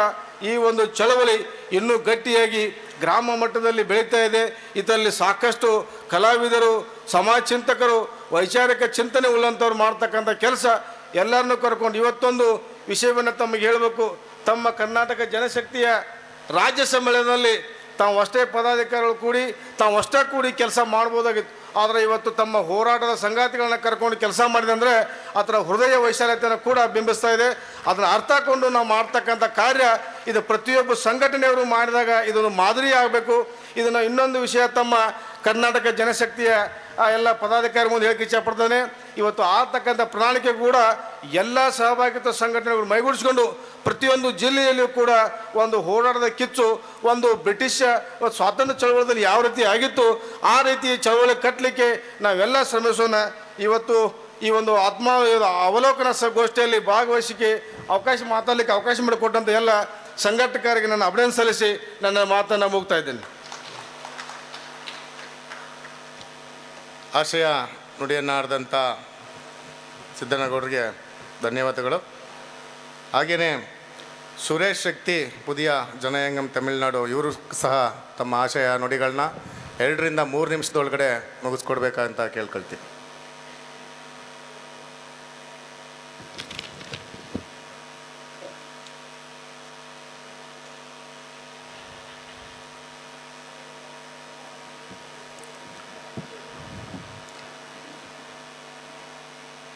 ಈ ಒಂದು ಚಳವಳಿ ಇನ್ನೂ ಗಟ್ಟಿಯಾಗಿ ಗ್ರಾಮ ಮಟ್ಟದಲ್ಲಿ ಬೆಳೀತಾ ಇದೆ. ಇದರಲ್ಲಿ ಸಾಕಷ್ಟು ಕಲಾವಿದರು, ಸಮಾಜ ಚಿಂತಕರು, ವೈಚಾರಿಕ ಚಿಂತನೆ ಉಳ್ಳಂಥವ್ರು ಮಾಡ್ತಕ್ಕಂಥ ಕೆಲಸ ಎಲ್ಲರನ್ನೂ ಕರ್ಕೊಂಡು ಇವತ್ತೊಂದು ವಿಷಯವನ್ನು ತಮಗೆ ಹೇಳಬೇಕು. ತಮ್ಮ ಕರ್ನಾಟಕ ಜನಶಕ್ತಿಯ ರಾಜ್ಯ ಸಮ್ಮೇಳನದಲ್ಲಿ ತಾವು ಅಷ್ಟೇ ಪದಾಧಿಕಾರಿಗಳು ಕೂಡಿ ಕೆಲಸ ಮಾಡ್ಬೋದಾಗಿತ್ತು. ಆದರೆ ಇವತ್ತು ತಮ್ಮ ಹೋರಾಟದ ಸಂಗಾತಿಗಳನ್ನ ಕರ್ಕೊಂಡು ಕೆಲಸ ಮಾಡಿದಂದರೆ ಅದರ ಹೃದಯ ವೈಶಾಲ್ಯತೆಯನ್ನು ಕೂಡ ಬಿಂಬಿಸ್ತಾ ಇದೆ. ಅದನ್ನು ಅರ್ಥ ಕೊಂಡು ನಾವು ಮಾಡ್ತಕ್ಕಂಥ ಕಾರ್ಯ ಇದು ಪ್ರತಿಯೊಬ್ಬ ಸಂಘಟನೆಯವರು ಮಾಡಿದಾಗ ಇದೊಂದು ಮಾದರಿ ಆಗಬೇಕು. ಇದನ್ನು ಇನ್ನೊಂದು ವಿಷಯ ತಮ್ಮ ಕರ್ನಾಟಕ ಜನಶಕ್ತಿಯ ಎಲ್ಲ ಪದಾಧಿಕಾರಿ ಮುಂದೆ ಹೇಳಕ್ಕೆ ಇಚ್ಛಪಡ್ತಾನೆ. ಇವತ್ತು ಆಗ್ತಕ್ಕಂಥ ಪ್ರಣಾಳಿಕೆ ಕೂಡ ಎಲ್ಲ ಸಹಭಾಗಿತ್ವ ಸಂಘಟನೆಗಳು ಮೈಗೂಡಿಸ್ಕೊಂಡು ಪ್ರತಿಯೊಂದು ಜಿಲ್ಲೆಯಲ್ಲಿಯೂ ಕೂಡ ಒಂದು ಹೋರಾಟದ ಕಿಚ್ಚು, ಒಂದು ಬ್ರಿಟಿಷ್ ಸ್ವಾತಂತ್ರ್ಯ ಚಳವಳಿಯಲ್ಲಿ ಯಾವ ರೀತಿ ಆಗಿತ್ತು ಆ ರೀತಿ ಚಳವಳಿ ಕಟ್ಟಲಿಕ್ಕೆ ನಾವೆಲ್ಲ ಶ್ರಮಿಸೋಣ. ಇವತ್ತು ಈ ಒಂದು ಅವಲೋಕನ ಗೋಷ್ಠಿಯಲ್ಲಿ ಭಾಗವಹಿಸಿಕೆ ಮಾತಾಡಲಿಕ್ಕೆ ಅವಕಾಶ ಮಾಡಿಕೊಟ್ಟಂಥ ಎಲ್ಲ ಸಂಘಟಕರಿಗೆ ನಾನು ಅಭಿನಂದನೆ ಸಲ್ಲಿಸಿ ನನ್ನ ಮಾತನ್ನು ಮುಗ್ತಾ ಇದ್ದೇನೆ. ಆಶಯ ನುಡಿಯನ್ನು ಆಡಿದಂಥ ಸಿದ್ದನಗೌಡರಿಗೆ ಧನ್ಯವಾದಗಳು. ಹಾಗೆಯೇ ಸುರೇಶ್ ಶಕ್ತಿ ಪುದಿಯ ಜನಯಂಗಂ ತಮಿಳುನಾಡು ಇವರು ಸಹ ತಮ್ಮ ಆಶಯ ನುಡಿಗಳನ್ನ 2 ರಿಂದ 3 ನಿಮಿಷದೊಳಗಡೆ ಮುಗಿಸ್ಕೊಡ್ಬೇಕಂತ ಕೇಳ್ಕೊಳ್ತೀನಿ.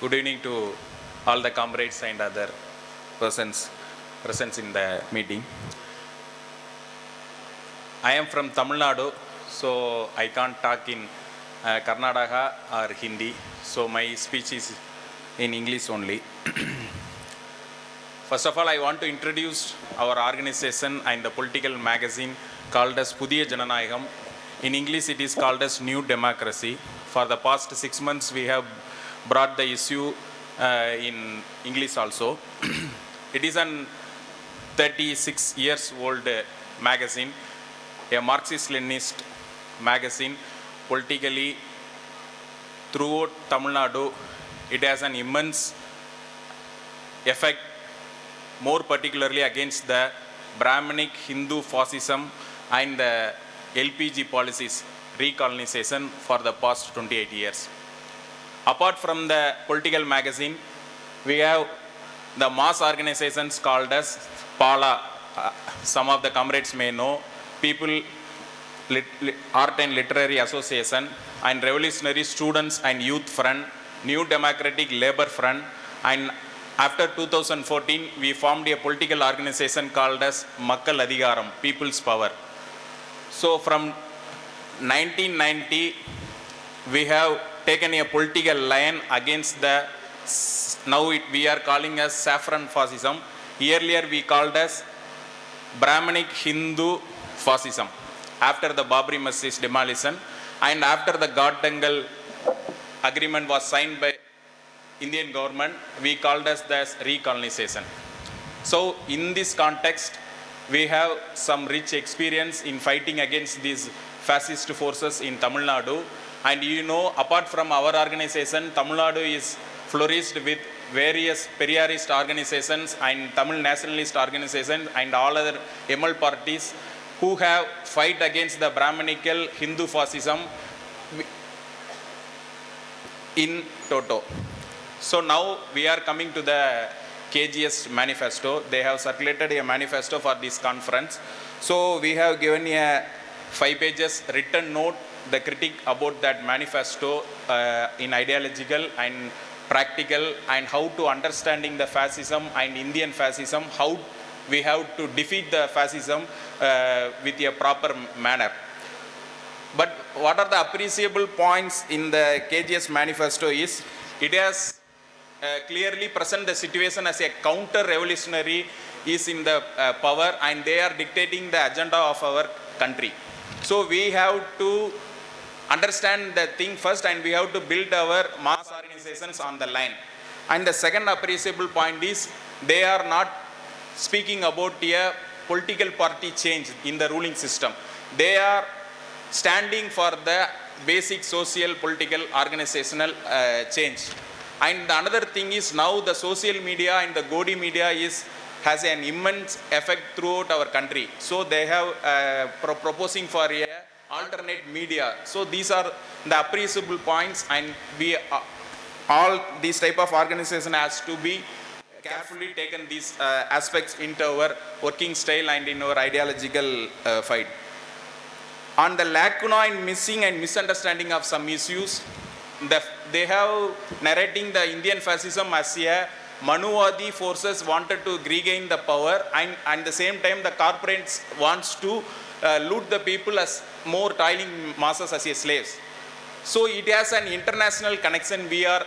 Good evening to all the comrades and other persons present in the meeting. I am from Tamil Nadu, so I can't talk in Karnataka or Hindi, so my speech is in English only. First of all, I want to introduce our organization and the political magazine called as Pudiya Janashakthi. In English, it is called as New Democracy. For the past 6 months, we have brought the issue in English also. It is an 36 years old magazine, a Marxist-Leninist magazine. Politically, throughout Tamil Nadu, it has an immense effect, more particularly against the Brahminic Hindu fascism and the LPG policies, recolonization for the past 28 years. Apart from the political magazine, we have the mass organizations called as PALA. Some of the comrades may know, People Art and Literary Association, and Revolutionary Students and Youth Front, New Democratic Labour Front, and after 2014, we formed a political organization called as Makkal Adhigaram, People's Power. So from 1990, we have taken a political line against the, we are calling as saffron fascism. Earlier we called as Brahminic Hindu fascism. After the Babri Masjid demolition and after the God Dangal agreement was signed by Indian government, we called as the recolonization. So in this context, we have some rich experience in fighting against these fascist forces in Tamil Nadu. And you know, apart from our organization, Tamil Nadu is flourished with various Periyarist organizations and Tamil nationalist organizations and all other ML parties who have fight against the Brahminical Hindu fascism in toto. So now we are coming to the KGS manifesto. They have circulated a manifesto for this conference. So we have given a 5 pages written note, the critique about that manifesto in ideological and practical, and how to understanding the fascism and Indian fascism, how we have to defeat the fascism with a proper manner. But what are the appreciable points in the KGS manifesto is, it has clearly present the situation as a counter-revolutionary is in the power and they are dictating the agenda of our country. So we have to understand the thing first and we have to build our mass organizations on the line. And the second appreciable point is, they are not speaking about a political party change in the ruling system. They are standing for the basic social, political, organizational change. And another thing is, now the social media and the Godi media has an immense effect throughout our country. So they have proposing for a alternate media. So these are the appreciable points, and we all these type of organization has to be carefully taken these aspects into our working style and in our ideological fight. On the lacuna and missing and misunderstanding of some issues, they have narrating the Indian fascism as a Manuwadi forces wanted to regain the power, and at the same time the corporates wants to loot the people as more toiling masses as a slaves. So it has an international connection. We are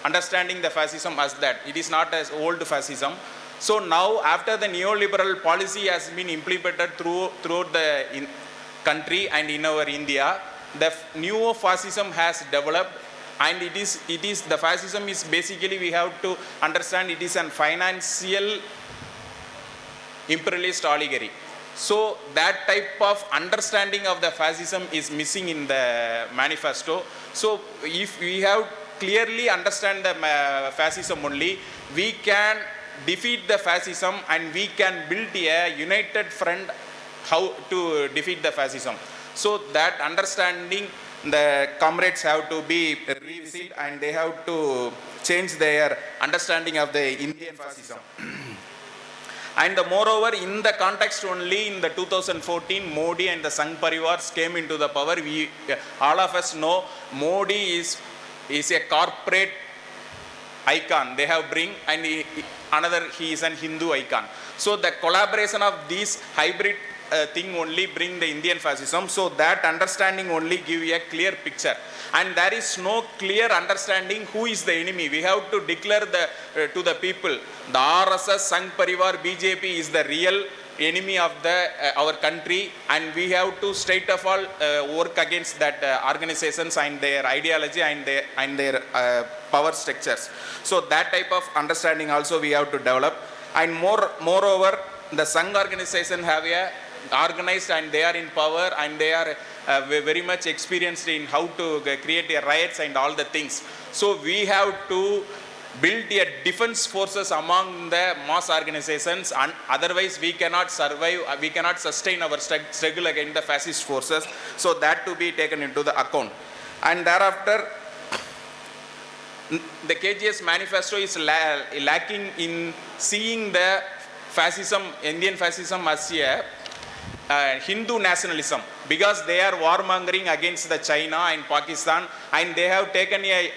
understanding the fascism as that. It is not as old fascism. So now, after the neoliberal policy has been implemented throughout the country and in our India, the neo-fascism has developed, and it is the fascism is basically, we have to understand, it is an financial imperialist oligarchy. So that type of understanding of the fascism is missing in the manifesto. So if we have clearly understand the fascism only, we can defeat the fascism and we can build a united front how to defeat the fascism. So that understanding, the comrades have to be revisited and they have to change their understanding of the Indian fascism. And moreover, in the context only, in the 2014, Modi and the Sangh Parivars came into the power. All of us know Modi is a corporate icon they have bring, and another he is an Hindu icon. So the collaboration of these hybrid thing only bring the Indian fascism. So that understanding only give a clear picture, and there is no clear understanding who is the enemy. We have to declare to the people, the RSS, Sangh Parivar, BJP is the real enemy of our country, and we have to straight of all work against that organizations and their ideology and their power structures. So that type of understanding also we have to develop. And moreover, the Sangh organization have a organized, and they are in power, and they are very much experienced in how to create a riots and all the things. So we have to build a defense forces among the mass organizations, and otherwise we cannot survive, we cannot sustain our struggle against the fascist forces. So that to be taken into the account. And thereafter, the KGS manifesto is lacking in seeing the fascism, Indian fascism, as a Hindu nationalism, because they are warmongering against the China and Pakistan, and they have taken a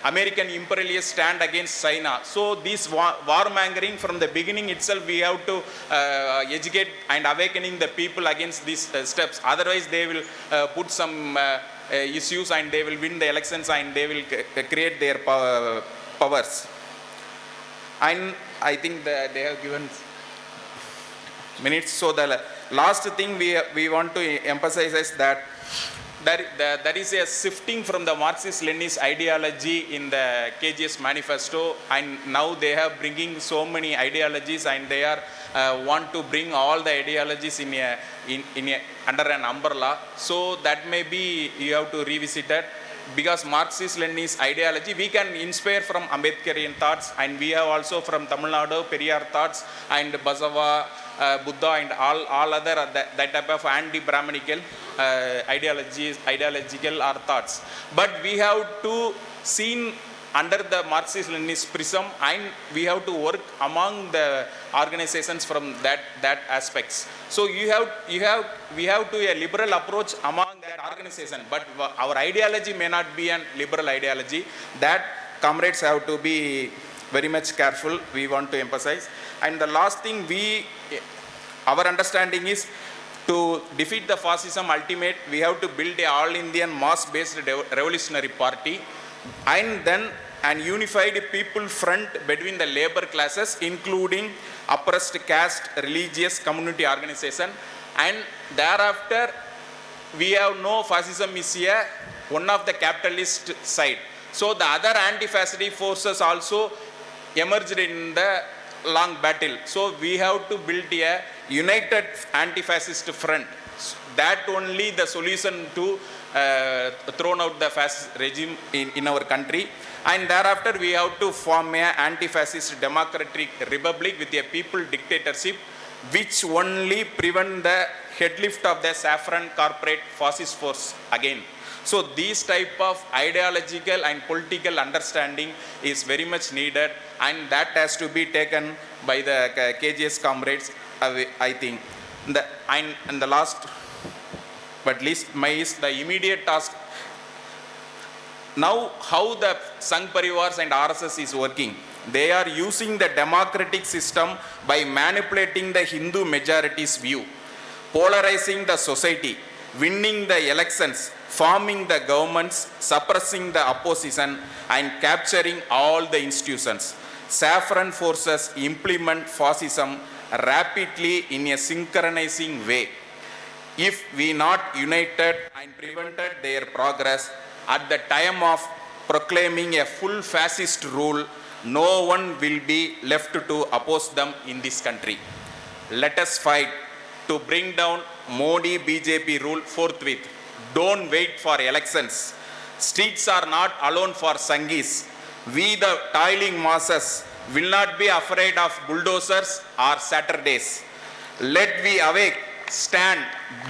American imperialist stand against China. So this warmongering from the beginning itself, we have to educate and awakening the people against these steps. Otherwise they will put some issues, and they will win the elections, and they will create their powers. And I think that they have given minutes. So the last thing we want to emphasize is that there is a shifting from the Marxist-Leninist ideology in the KGS manifesto, and now they have bringing so many ideologies, and they are want to bring all the ideologies in a under an umbrella. So that may be you have to revisit it, because Marxist-Leninist ideology, we can inspire from Ambedkarian thoughts, and we have also from Tamil Nadu Periyar thoughts, and Basava, Buddha, and all other that type of anti-Brahmanical ideological or thoughts. But we have to see under the Marxist-Leninist prism, and we have to work among the organizations from that aspects. So we have to a liberal approach among that organization, but our ideology may not be a liberal ideology. That comrades have to be very much careful, we want to emphasize. And the last thing, our understanding is to defeat the fascism ultimate, we have to build a all-Indian mass-based revolutionary party, and then an unified people front between the labor classes, including oppressed caste, religious, community organization. And thereafter, we have no fascism is one of the capitalist side. So the other anti-fascist forces also emerged in the long battle. So we have to build a united anti-fascist front. That only the solution to thrown out the fascist regime in our country. And thereafter we have to form a anti-fascist democratic republic with a people dictatorship, which only prevent the headlift of the saffron corporate fascist force again. So these type of ideological and political understanding is very much needed, and that has to be taken by the KGS comrades, I think. And the last but least is the immediate task. Now how the Sangh Parivars and RSS is working. They are using the democratic system by manipulating the Hindu majority's view, polarizing the society, winning the elections, forming the governments, suppressing the opposition, and capturing all the institutions. Saffron forces implement fascism rapidly in a synchronizing way. If we not united and prevented their progress, at the time of proclaiming a full fascist rule, no one will be left to oppose them in this country. Let us fight to bring down Modi BJP rule forthwith. Don't wait for elections. Streets are not alone for Sanghis. We, the toiling masses, will not be afraid of bulldozers or Saturdays. Let we awake, stand,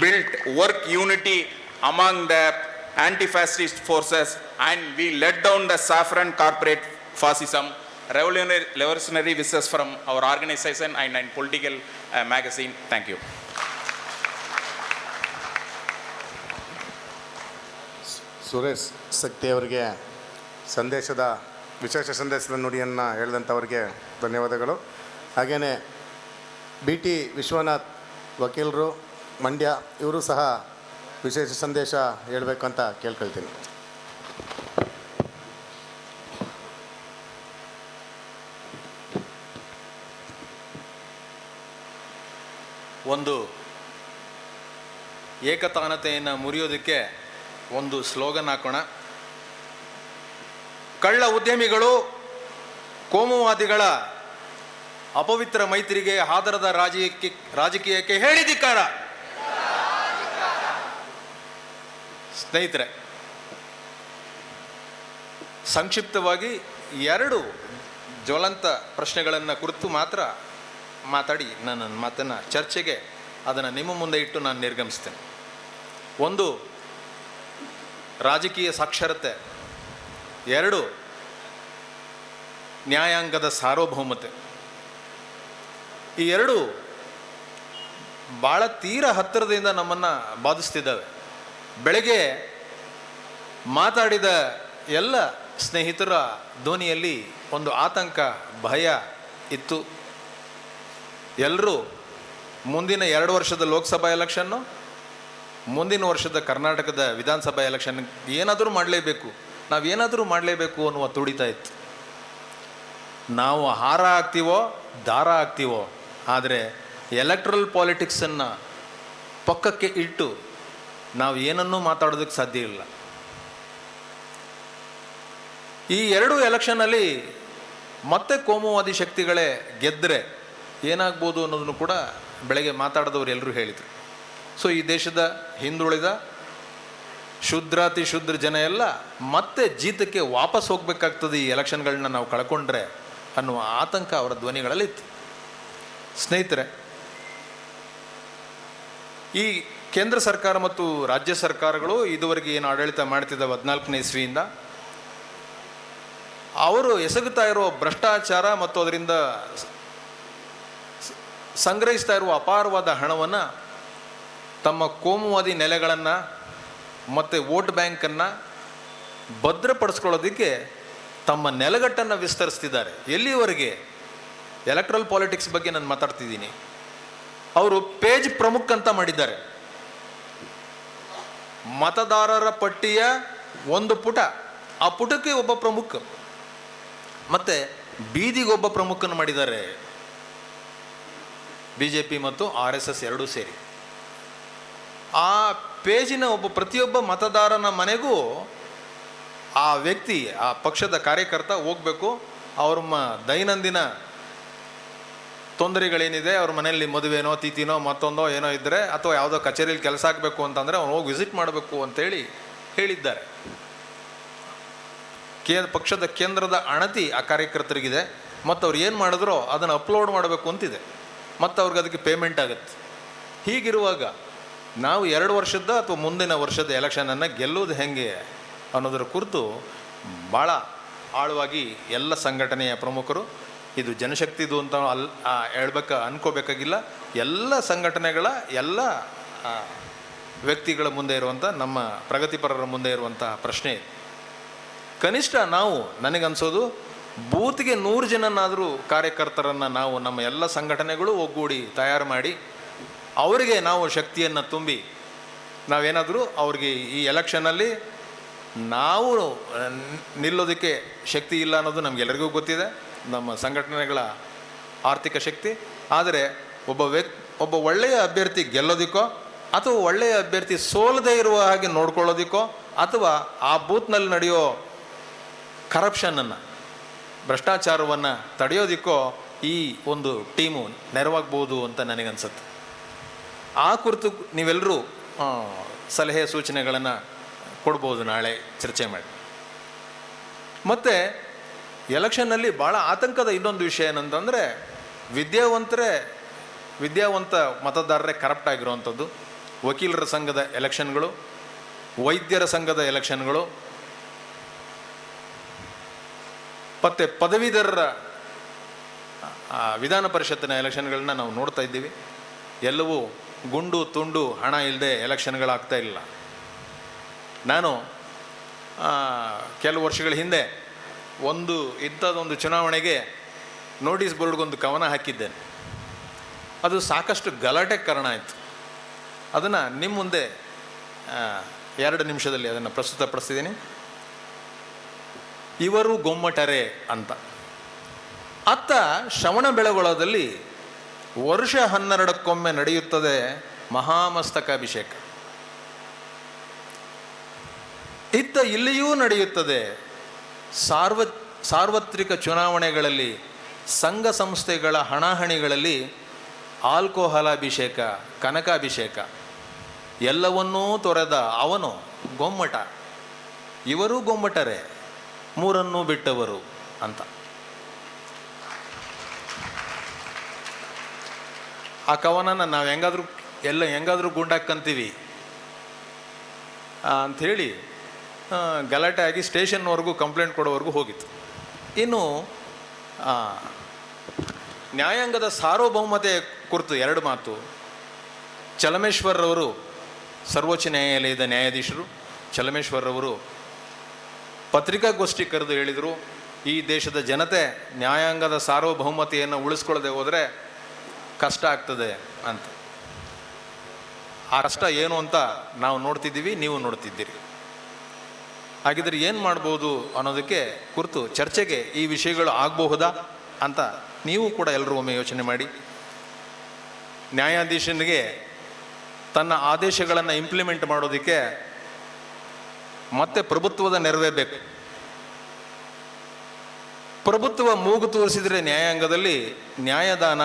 build, work unity among the anti-fascist forces, and we let down the saffron corporate fascism. Revolutionary wishes from our organization and political magazine. Thank you. Suresh ಶಕ್ತಿ ಅವರಿಗೆ ಸಂದೇಶದ ವಿಶೇಷ ಸಂದೇಶದ ನುಡಿಯನ್ನು ಹೇಳಿದಂಥವ್ರಿಗೆ ಧನ್ಯವಾದಗಳು. ಹಾಗೆಯೇ BT Vishwanath ವಕೀಲರು ಮಂಡ್ಯ, ಇವರು ಸಹ ವಿಶೇಷ ಸಂದೇಶ ಹೇಳಬೇಕಂತ ಕೇಳ್ಕೊಳ್ತೀನಿ. ಒಂದು ಏಕತಾನತೆಯನ್ನು ಮುರಿಯೋದಕ್ಕೆ ಒಂದು ಸ್ಲೋಗನ್ ಹಾಕೋಣ. ಕಳ್ಳ ಉದ್ಯಮಿಗಳು, ಕೋಮುವಾದಿಗಳ ಅಪವಿತ್ರ ಮೈತ್ರಿಗೆ, ಆಧಾರದ ರಾಜಕೀಯಕ್ಕೆ ಹೇಳಿದಿಕ್ಕಾರ. ಸ್ನೇಹಿತರೆ, ಸಂಕ್ಷಿಪ್ತವಾಗಿ 2 ಜ್ವಲಂತ ಪ್ರಶ್ನೆಗಳನ್ನು ಕುರಿತು ಮಾತ್ರ ಮಾತಾಡಿ ನನ್ನ ಮಾತನ್ನು ಚರ್ಚೆಗೆ ಅದನ್ನು ನಿಮ್ಮ ಮುಂದೆ ಇಟ್ಟು ನಾನು ನಿರ್ಗಮಿಸ್ತೇನೆ. ಒಂದು, ರಾಜಕೀಯ ಸಾಕ್ಷರತೆ. 2, ನ್ಯಾಯಾಂಗದ ಸಾರ್ವಭೌಮತೆ. ಈ 2 ಭಾಳ ತೀರ ಹತ್ತಿರದಿಂದ ನಮ್ಮನ್ನು ಬಾಧಿಸ್ತಿದ್ದಾವೆ. ಬೆಳಗ್ಗೆ ಮಾತಾಡಿದ ಎಲ್ಲ ಸ್ನೇಹಿತರ ಧ್ವನಿಯಲ್ಲಿ ಒಂದು ಆತಂಕ, ಭಯ ಇತ್ತು. ಎಲ್ಲರೂ ಮುಂದಿನ 2 ವರ್ಷದ ಲೋಕಸಭಾ ಎಲೆಕ್ಷನ್ನು, ಮುಂದಿನ ವರ್ಷದ ಕರ್ನಾಟಕದ ವಿಧಾನಸಭಾ ಎಲೆಕ್ಷನ್ ಏನಾದರೂ ಮಾಡಲೇಬೇಕು, ನಾವೇನಾದರೂ ಮಾಡಲೇಬೇಕು ಅನ್ನುವ ತುಡಿತಾ ಇತ್ತು. ನಾವು ಹಾರ ಆಗ್ತೀವೋ ದಾರ ಆಗ್ತೀವೋ, ಆದರೆ ಎಲೆಕ್ಟ್ರಲ್ ಪಾಲಿಟಿಕ್ಸನ್ನು ಪಕ್ಕಕ್ಕೆ ಇಟ್ಟು ನಾವು ಏನನ್ನೂ ಮಾತಾಡೋದಕ್ಕೆ ಸಾಧ್ಯ ಇಲ್ಲ. ಈ 2 ಎಲೆಕ್ಷನ್ನಲ್ಲಿ ಮತ್ತೆ ಕೋಮುವಾದಿ ಶಕ್ತಿಗಳೇ ಗೆದ್ದರೆ ಏನಾಗ್ಬೋದು ಅನ್ನೋದನ್ನು ಕೂಡ ಬೆಳಗ್ಗೆ ಮಾತಾಡಿದವರು ಎಲ್ಲರೂ ಹೇಳಿದರು. ಸೊ ಈ ದೇಶದ ಹಿಂದುಳಿದ ಶುದ್ರಾತಿ ಶುದ್ರ ಜನ ಎಲ್ಲ ಮತ್ತೆ ಜೀತಕ್ಕೆ ವಾಪಸ್ ಹೋಗಬೇಕಾಗ್ತದೆ ಈ ಎಲೆಕ್ಷನ್ಗಳನ್ನ ನಾವು ಕಳ್ಕೊಂಡ್ರೆ ಅನ್ನುವ ಆತಂಕ ಅವರ ಧ್ವನಿಗಳಲ್ಲಿತ್ತು. ಸ್ನೇಹಿತರೆ, ಈ ಕೇಂದ್ರ ಸರ್ಕಾರ ಮತ್ತು ರಾಜ್ಯ ಸರ್ಕಾರಗಳು ಇದುವರೆಗೆ ಏನು ಆಡಳಿತ ಮಾಡ್ತಿದ್ದಾವೆ 14ನೇ ಇಸ್ವಿಯಿಂದ, ಅವರು ಎಸಗುತ್ತಾ ಇರೋ ಭ್ರಷ್ಟಾಚಾರ ಮತ್ತು ಅದರಿಂದ ಸಂಗ್ರಹಿಸ್ತಾ ಇರುವ ಅಪಾರವಾದ ಹಣವನ್ನು ತಮ್ಮ ಕೋಮುವಾದಿ ನೆಲೆಗಳನ್ನು ಮತ್ತು ವೋಟ್ ಬ್ಯಾಂಕನ್ನು ಭದ್ರಪಡಿಸ್ಕೊಳ್ಳೋದಕ್ಕೆ ತಮ್ಮ ನೆಲಗಟ್ಟನ್ನು ವಿಸ್ತರಿಸ್ತಿದ್ದಾರೆ. ಎಲ್ಲಿವರೆಗೆ? ಎಲೆಕ್ಟ್ರಲ್ ಪಾಲಿಟಿಕ್ಸ್ ಬಗ್ಗೆ ನಾನು ಮಾತಾಡ್ತಿದ್ದೀನಿ. ಅವರು ಪೇಜ್ ಪ್ರಮುಖ ಅಂತ ಮಾಡಿದ್ದಾರೆ. ಮತದಾರರ ಪಟ್ಟಿಯ ಒಂದು ಪುಟ, ಆ ಪುಟಕ್ಕೆ ಒಬ್ಬ ಪ್ರಮುಖ, ಮತ್ತು ಬೀದಿಗೊಬ್ಬ ಪ್ರಮುಖನ ಮಾಡಿದ್ದಾರೆ. BJP ಮತ್ತು RSS ಎರಡೂ ಸೇರಿ ಆ ಪೇಜಿನ ಪ್ರತಿಯೊಬ್ಬ ಮತದಾರನ ಮನೆಗೂ ಆ ವ್ಯಕ್ತಿ, ಆ ಪಕ್ಷದ ಕಾರ್ಯಕರ್ತ ಹೋಗಬೇಕು. ಅವ್ರ ದೈನಂದಿನ ತೊಂದರೆಗಳೇನಿದೆ, ಅವ್ರ ಮನೆಯಲ್ಲಿ ಮದುವೆನೋ ತಿಥಿನೋ ಮತ್ತೊಂದೋ ಏನೋ ಇದ್ದರೆ, ಅಥವಾ ಯಾವುದೋ ಕಚೇರಿಯಲ್ಲಿ ಕೆಲಸ ಆಗಬೇಕು ಅಂತಂದರೆ ಅವ್ನು ಹೋಗಿ ವಿಸಿಟ್ ಮಾಡಬೇಕು ಅಂತೇಳಿ ಹೇಳಿದ್ದಾರೆ. ಪಕ್ಷದ ಕೇಂದ್ರದ ಅಣತಿ ಆ ಕಾರ್ಯಕರ್ತರಿಗಿದೆ, ಮತ್ತು ಅವ್ರು ಏನು ಮಾಡಿದ್ರೋ ಅದನ್ನು ಅಪ್ಲೋಡ್ ಮಾಡಬೇಕು ಅಂತಿದೆ, ಮತ್ತು ಅವ್ರಿಗೆ ಅದಕ್ಕೆ ಪೇಮೆಂಟ್ ಆಗುತ್ತೆ. ಹೀಗಿರುವಾಗ ನಾವು 2 ವರ್ಷದ ಅಥವಾ ಮುಂದಿನ ವರ್ಷದ ಎಲೆಕ್ಷನನ್ನು ಗೆಲ್ಲೋದು ಹೆಂಗೆ ಅನ್ನೋದರ ಕುರಿತು ಭಾಳ ಆಳವಾಗಿ ಎಲ್ಲ ಸಂಘಟನೆಯ ಪ್ರಮುಖರು, ಇದು ಜನಶಕ್ತಿದು ಅಂತ ಅನ್ಕೋಬೇಕಾಗಿಲ್ಲ, ಎಲ್ಲ ಸಂಘಟನೆಗಳ ಎಲ್ಲ ವ್ಯಕ್ತಿಗಳ ಮುಂದೆ ಇರುವಂಥ, ನಮ್ಮ ಪ್ರಗತಿಪರರ ಮುಂದೆ ಇರುವಂತಹ ಪ್ರಶ್ನೆ ಇದೆ. ಕನಿಷ್ಠ ನಾವು, ನನಗನ್ಸೋದು, ಬೂತ್ಗೆ 100 ಜನನಾದರೂ ಕಾರ್ಯಕರ್ತರನ್ನು ನಾವು ನಮ್ಮ ಎಲ್ಲ ಸಂಘಟನೆಗಳು ಒಗ್ಗೂಡಿ ತಯಾರು ಮಾಡಿ ಅವರಿಗೆ ನಾವು ಶಕ್ತಿಯನ್ನು ತುಂಬಿ ನಾವೇನಾದರೂ ಅವ್ರಿಗೆ ಈ ಎಲೆಕ್ಷನಲ್ಲಿ ನಾವು ನಿಲ್ಲೋದಕ್ಕೆ ಶಕ್ತಿ ಇಲ್ಲ ಅನ್ನೋದು ನಮಗೆಲ್ಲರಿಗೂ ಗೊತ್ತಿದೆ, ನಮ್ಮ ಸಂಘಟನೆಗಳ ಆರ್ಥಿಕ ಶಕ್ತಿ. ಆದರೆ ಒಬ್ಬ ಒಳ್ಳೆಯ ಅಭ್ಯರ್ಥಿ ಗೆಲ್ಲೋದಕ್ಕೋ ಅಥವಾ ಒಳ್ಳೆಯ ಅಭ್ಯರ್ಥಿ ಸೋಲದೇ ಇರುವ ಹಾಗೆ ನೋಡ್ಕೊಳ್ಳೋದಕ್ಕೋ ಅಥವಾ ಆ ಬೂತ್ನಲ್ಲಿ ನಡೆಯೋ ಕರಪ್ಷನನ್ನು, ಭ್ರಷ್ಟಾಚಾರವನ್ನು ತಡೆಯೋದಕ್ಕೋ ಈ ಒಂದು ಟೀಮು ನೆರವಾಗ್ಬೋದು ಅಂತ ನನಗನ್ಸುತ್ತೆ. ಆ ಕುರಿತು ನೀವೆಲ್ಲರೂ ಸಲಹೆ ಸೂಚನೆಗಳನ್ನು ಕೊಡ್ಬೋದು ನಾಳೆ ಚರ್ಚೆ ಮಾಡಿ. ಮತ್ತು ಎಲೆಕ್ಷನ್ನಲ್ಲಿ ಭಾಳ ಆತಂಕದ ಇನ್ನೊಂದು ವಿಷಯ ಏನಂತಂದರೆ, ವಿದ್ಯಾವಂತ ಮತದಾರರೇ ಕರಪ್ಟ್ ಆಗಿರುವಂಥದ್ದು. ವಕೀಲರ ಸಂಘದ ಎಲೆಕ್ಷನ್ಗಳು, ವೈದ್ಯರ ಸಂಘದ ಎಲೆಕ್ಷನ್ಗಳು, ಮತ್ತು ಪದವೀಧರರ ವಿಧಾನ ಪರಿಷತ್ತಿನ ಎಲೆಕ್ಷನ್ಗಳನ್ನ ನಾವು ನೋಡ್ತಾ ಇದ್ದೀವಿ. ಎಲ್ಲವೂ ಗುಂಡು ತುಂಡು ಹಣ ಇಲ್ಲದೆ ಎಲೆಕ್ಷನ್ಗಳಾಗ್ತಾ ಇಲ್ಲ. ನಾನು ಕೆಲವು ವರ್ಷಗಳ ಹಿಂದೆ ಇಂಥದ್ದೊಂದು ಚುನಾವಣೆಗೆ ನೋಟಿಸ್ ಬೋರ್ಡ್ಗೊಂದು ಕವನ ಹಾಕಿದ್ದೇನೆ. ಅದು ಸಾಕಷ್ಟು ಗಲಾಟೆ ಕಾರಣ ಆಯಿತು. ಅದನ್ನು ನಿಮ್ಮ ಮುಂದೆ 2 ನಿಮಿಷದಲ್ಲಿ ಅದನ್ನು ಪ್ರಸ್ತುತಪಡಿಸ್ತಿದ್ದೀನಿ. ಇವರು ಗೊಮ್ಮಟರೆ ಅಂತ. ಅತ್ತ ಶ್ರವಣ ಬೆಳಗೊಳದಲ್ಲಿ ವರ್ಷ 12ಕ್ಕೊಮ್ಮೆ ನಡೆಯುತ್ತದೆ ಮಹಾಮಸ್ತಕಾಭಿಷೇಕ. ಇತ್ತ ಇಲ್ಲಿಯೂ ನಡೆಯುತ್ತದೆ ಸಾರ್ವತ್ರಿಕ ಚುನಾವಣೆಗಳಲ್ಲಿ ಸಂಘ ಸಂಸ್ಥೆಗಳ ಹಣಾಹಣಿಗಳಲ್ಲಿ ಆಲ್ಕೋಹಾಲಾಭಿಷೇಕ, ಕನಕಾಭಿಷೇಕ ಎಲ್ಲವನ್ನೂ ತೊರೆದ ಅವನು ಗೊಮ್ಮಟ. ಇವರೂ ಗೊಮ್ಮಟರೆ, ಮೂರನ್ನೂ ಬಿಟ್ಟವರು ಅಂತ. ಆ ಕವನನ ನಾವು ಹೆಂಗಾದ್ರೂ ಗುಂಡಾಕ್ಕಂತೀವಿ ಅಂಥೇಳಿ ಗಲಾಟೆ ಆಗಿ ಸ್ಟೇಷನ್ವರೆಗೂ ಕಂಪ್ಲೇಂಟ್ ಕೊಡೋವರೆಗೂ ಹೋಗಿತ್ತು. ಇನ್ನು ನ್ಯಾಯಾಂಗದ ಸಾರ್ವಭೌಮತೆ ಕುರಿತು 2 ಮಾತು. ಚಲಮೇಶ್ವರ್ರವರು, ಸರ್ವೋಚ್ಚ ನ್ಯಾಯಾಲಯದ ನ್ಯಾಯಾಧೀಶರು ಚಲಮೇಶ್ವರ್ರವರು ಪತ್ರಿಕಾಗೋಷ್ಠಿ ಕರೆದು ಹೇಳಿದರು, ಈ ದೇಶದ ಜನತೆ ನ್ಯಾಯಾಂಗದ ಸಾರ್ವಭೌಮತೆಯನ್ನು ಉಳಿಸ್ಕೊಳ್ಳದೆ ಹೋದರೆ ಕಷ್ಟ ಆಗ್ತದೆ ಅಂತ. ಆ ಕಷ್ಟ ಏನು ಅಂತ ನಾವು ನೋಡ್ತಿದ್ದೀವಿ, ನೀವು ನೋಡ್ತಿದ್ದೀರಿ. ಹಾಗಿದ್ರೆ ಏನು ಮಾಡ್ಬೋದು ಅನ್ನೋದಕ್ಕೆ ಕುರಿತು ಚರ್ಚೆಗೆ ಈ ವಿಷಯಗಳು ಆಗಬಹುದಾ ಅಂತ ನೀವು ಕೂಡ ಎಲ್ಲರೂ ಒಮ್ಮೆ ಯೋಚನೆ ಮಾಡಿ. ನ್ಯಾಯಾಧೀಶನಿಗೆ ತನ್ನ ಆದೇಶಗಳನ್ನು ಇಂಪ್ಲಿಮೆಂಟ್ ಮಾಡೋದಕ್ಕೆ ಮತ್ತೆ ಪ್ರಭುತ್ವದ ನೆರವೇ ಬೇಕು. ಪ್ರಭುತ್ವ ಮೂಗು ತೋರಿಸಿದರೆ ನ್ಯಾಯಾಂಗದಲ್ಲಿ ನ್ಯಾಯದಾನ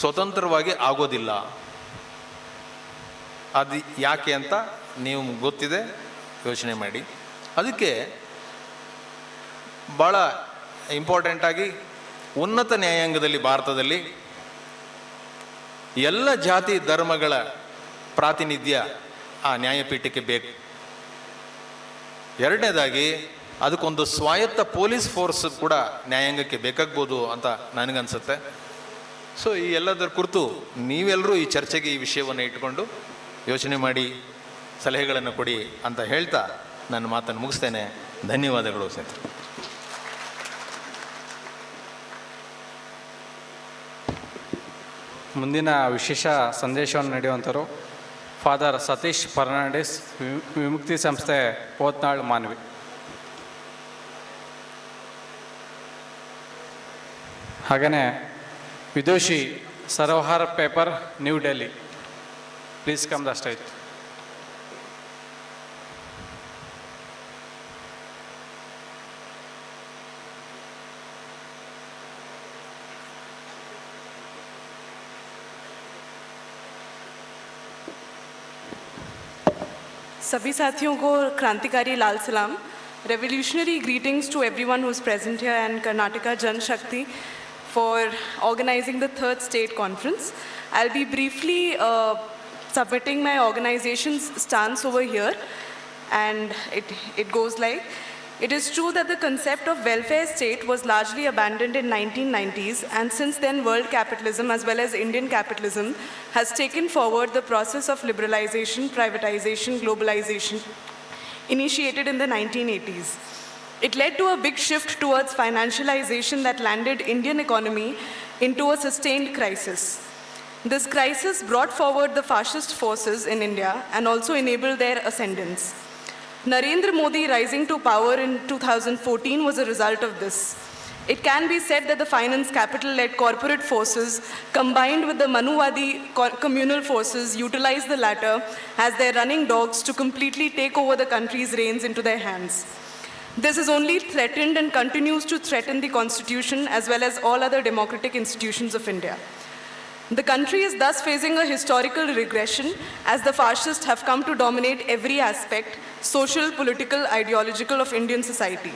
ಸ್ವತಂತ್ರವಾಗಿ ಆಗೋದಿಲ್ಲ. ಅದು ಯಾಕೆ ಅಂತ ನೀವು ಗೊತ್ತಿದೆ, ಯೋಚನೆ ಮಾಡಿ. ಅದಕ್ಕೆ ಭಾಳ ಇಂಪಾರ್ಟೆಂಟಾಗಿ ಉನ್ನತ ನ್ಯಾಯಾಂಗದಲ್ಲಿ ಭಾರತದಲ್ಲಿ ಎಲ್ಲ ಜಾತಿ ಧರ್ಮಗಳ ಪ್ರಾತಿನಿಧ್ಯ ಆ ನ್ಯಾಯಪೀಠಕ್ಕೆ ಬೇಕು. 2ನೇದಾಗಿ ಅದಕ್ಕೊಂದು ಸ್ವಾಯತ್ತ ಪೊಲೀಸ್ ಫೋರ್ಸ್ ಕೂಡ ನ್ಯಾಯಾಂಗಕ್ಕೆ ಬೇಕಾಗ್ಬೋದು ಅಂತ ನನಗನ್ಸುತ್ತೆ. ಸೊ ಈ ಎಲ್ಲದರ ಕುರಿತು ನೀವೆಲ್ಲರೂ ಈ ಚರ್ಚೆಗೆ ಈ ವಿಷಯವನ್ನು ಇಟ್ಕೊಂಡು ಯೋಚನೆ ಮಾಡಿ ಸಲಹೆಗಳನ್ನು ಕೊಡಿ ಅಂತ ಹೇಳ್ತಾ ನನ್ನ ಮಾತನ್ನು ಮುಗಿಸ್ತೇನೆ. ಧನ್ಯವಾದಗಳು ಸರ್. ಮುಂದಿನ ವಿಶೇಷ ಸಂದೇಶವನ್ನು ನೀಡುವಂಥರು ಫಾದರ್ ಸತೀಶ್ ಫರ್ನಾಂಡಿಸ್, ವಿಮುಕ್ತಿ ಸಂಸ್ಥೆ ಪೋತ್ನಾಳ್ ಮಾನ್ವಿ. ಹಾಗೆಯೇ Vidushi Sarovar paper, new Delhi. Please come the stage. सभी साथियों को क्रांतिकारी लाल सलाम. Revolutionary greetings to everyone who is present here and Karnataka Janashakthi for organizing the 3rd state conference. I'll be briefly submitting my organization's stance over here, and it goes like, it is true that the concept of welfare state was largely abandoned in 1990s, and since then world capitalism as well as Indian capitalism has taken forward the process of liberalization, privatization, globalization initiated in the 1980s. It led to a big shift towards financialization that landed Indian economy into a sustained crisis. This crisis brought forward the fascist forces in India and also enabled their ascendance. Narendra Modi rising to power in 2014 was a result of this. It can be said that the finance capital-led corporate forces combined with the Manuwadi communal forces utilized the latter as their running dogs to completely take over the country's reins into their hands. This is only threatened and continues to threaten the constitution as well as all other democratic institutions of India. The country is thus facing a historical regression as the fascists have come to dominate every aspect, social, political, ideological of Indian society.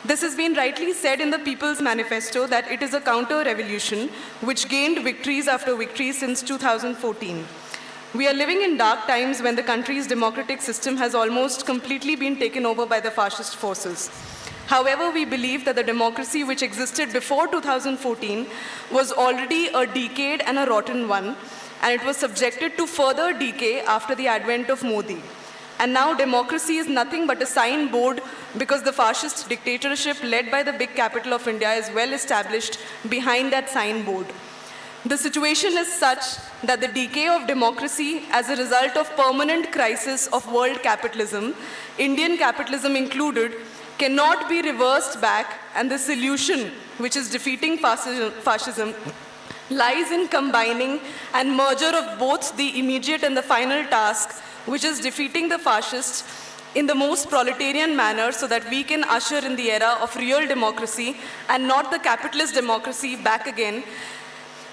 This has been rightly said in the People's Manifesto that it is a counter-revolution which gained victories after victories since 2014. We are living in dark times when the country's democratic system has almost completely been taken over by the fascist forces. However, we believe that the democracy which existed before 2014 was already a decayed and a rotten one, and it was subjected to further decay after the advent of Modi. And now democracy is nothing but a signboard because the fascist dictatorship led by the big capital of India is well established behind that signboard. The situation is such that the decay of democracy as a result of permanent crisis of world capitalism, Indian capitalism included, cannot be reversed back, and the solution, which is defeating fascism, lies in combining and merger of both the immediate and the final task, which is defeating the fascists in the most proletarian manner so that we can usher in the era of real democracy and not the capitalist democracy back again.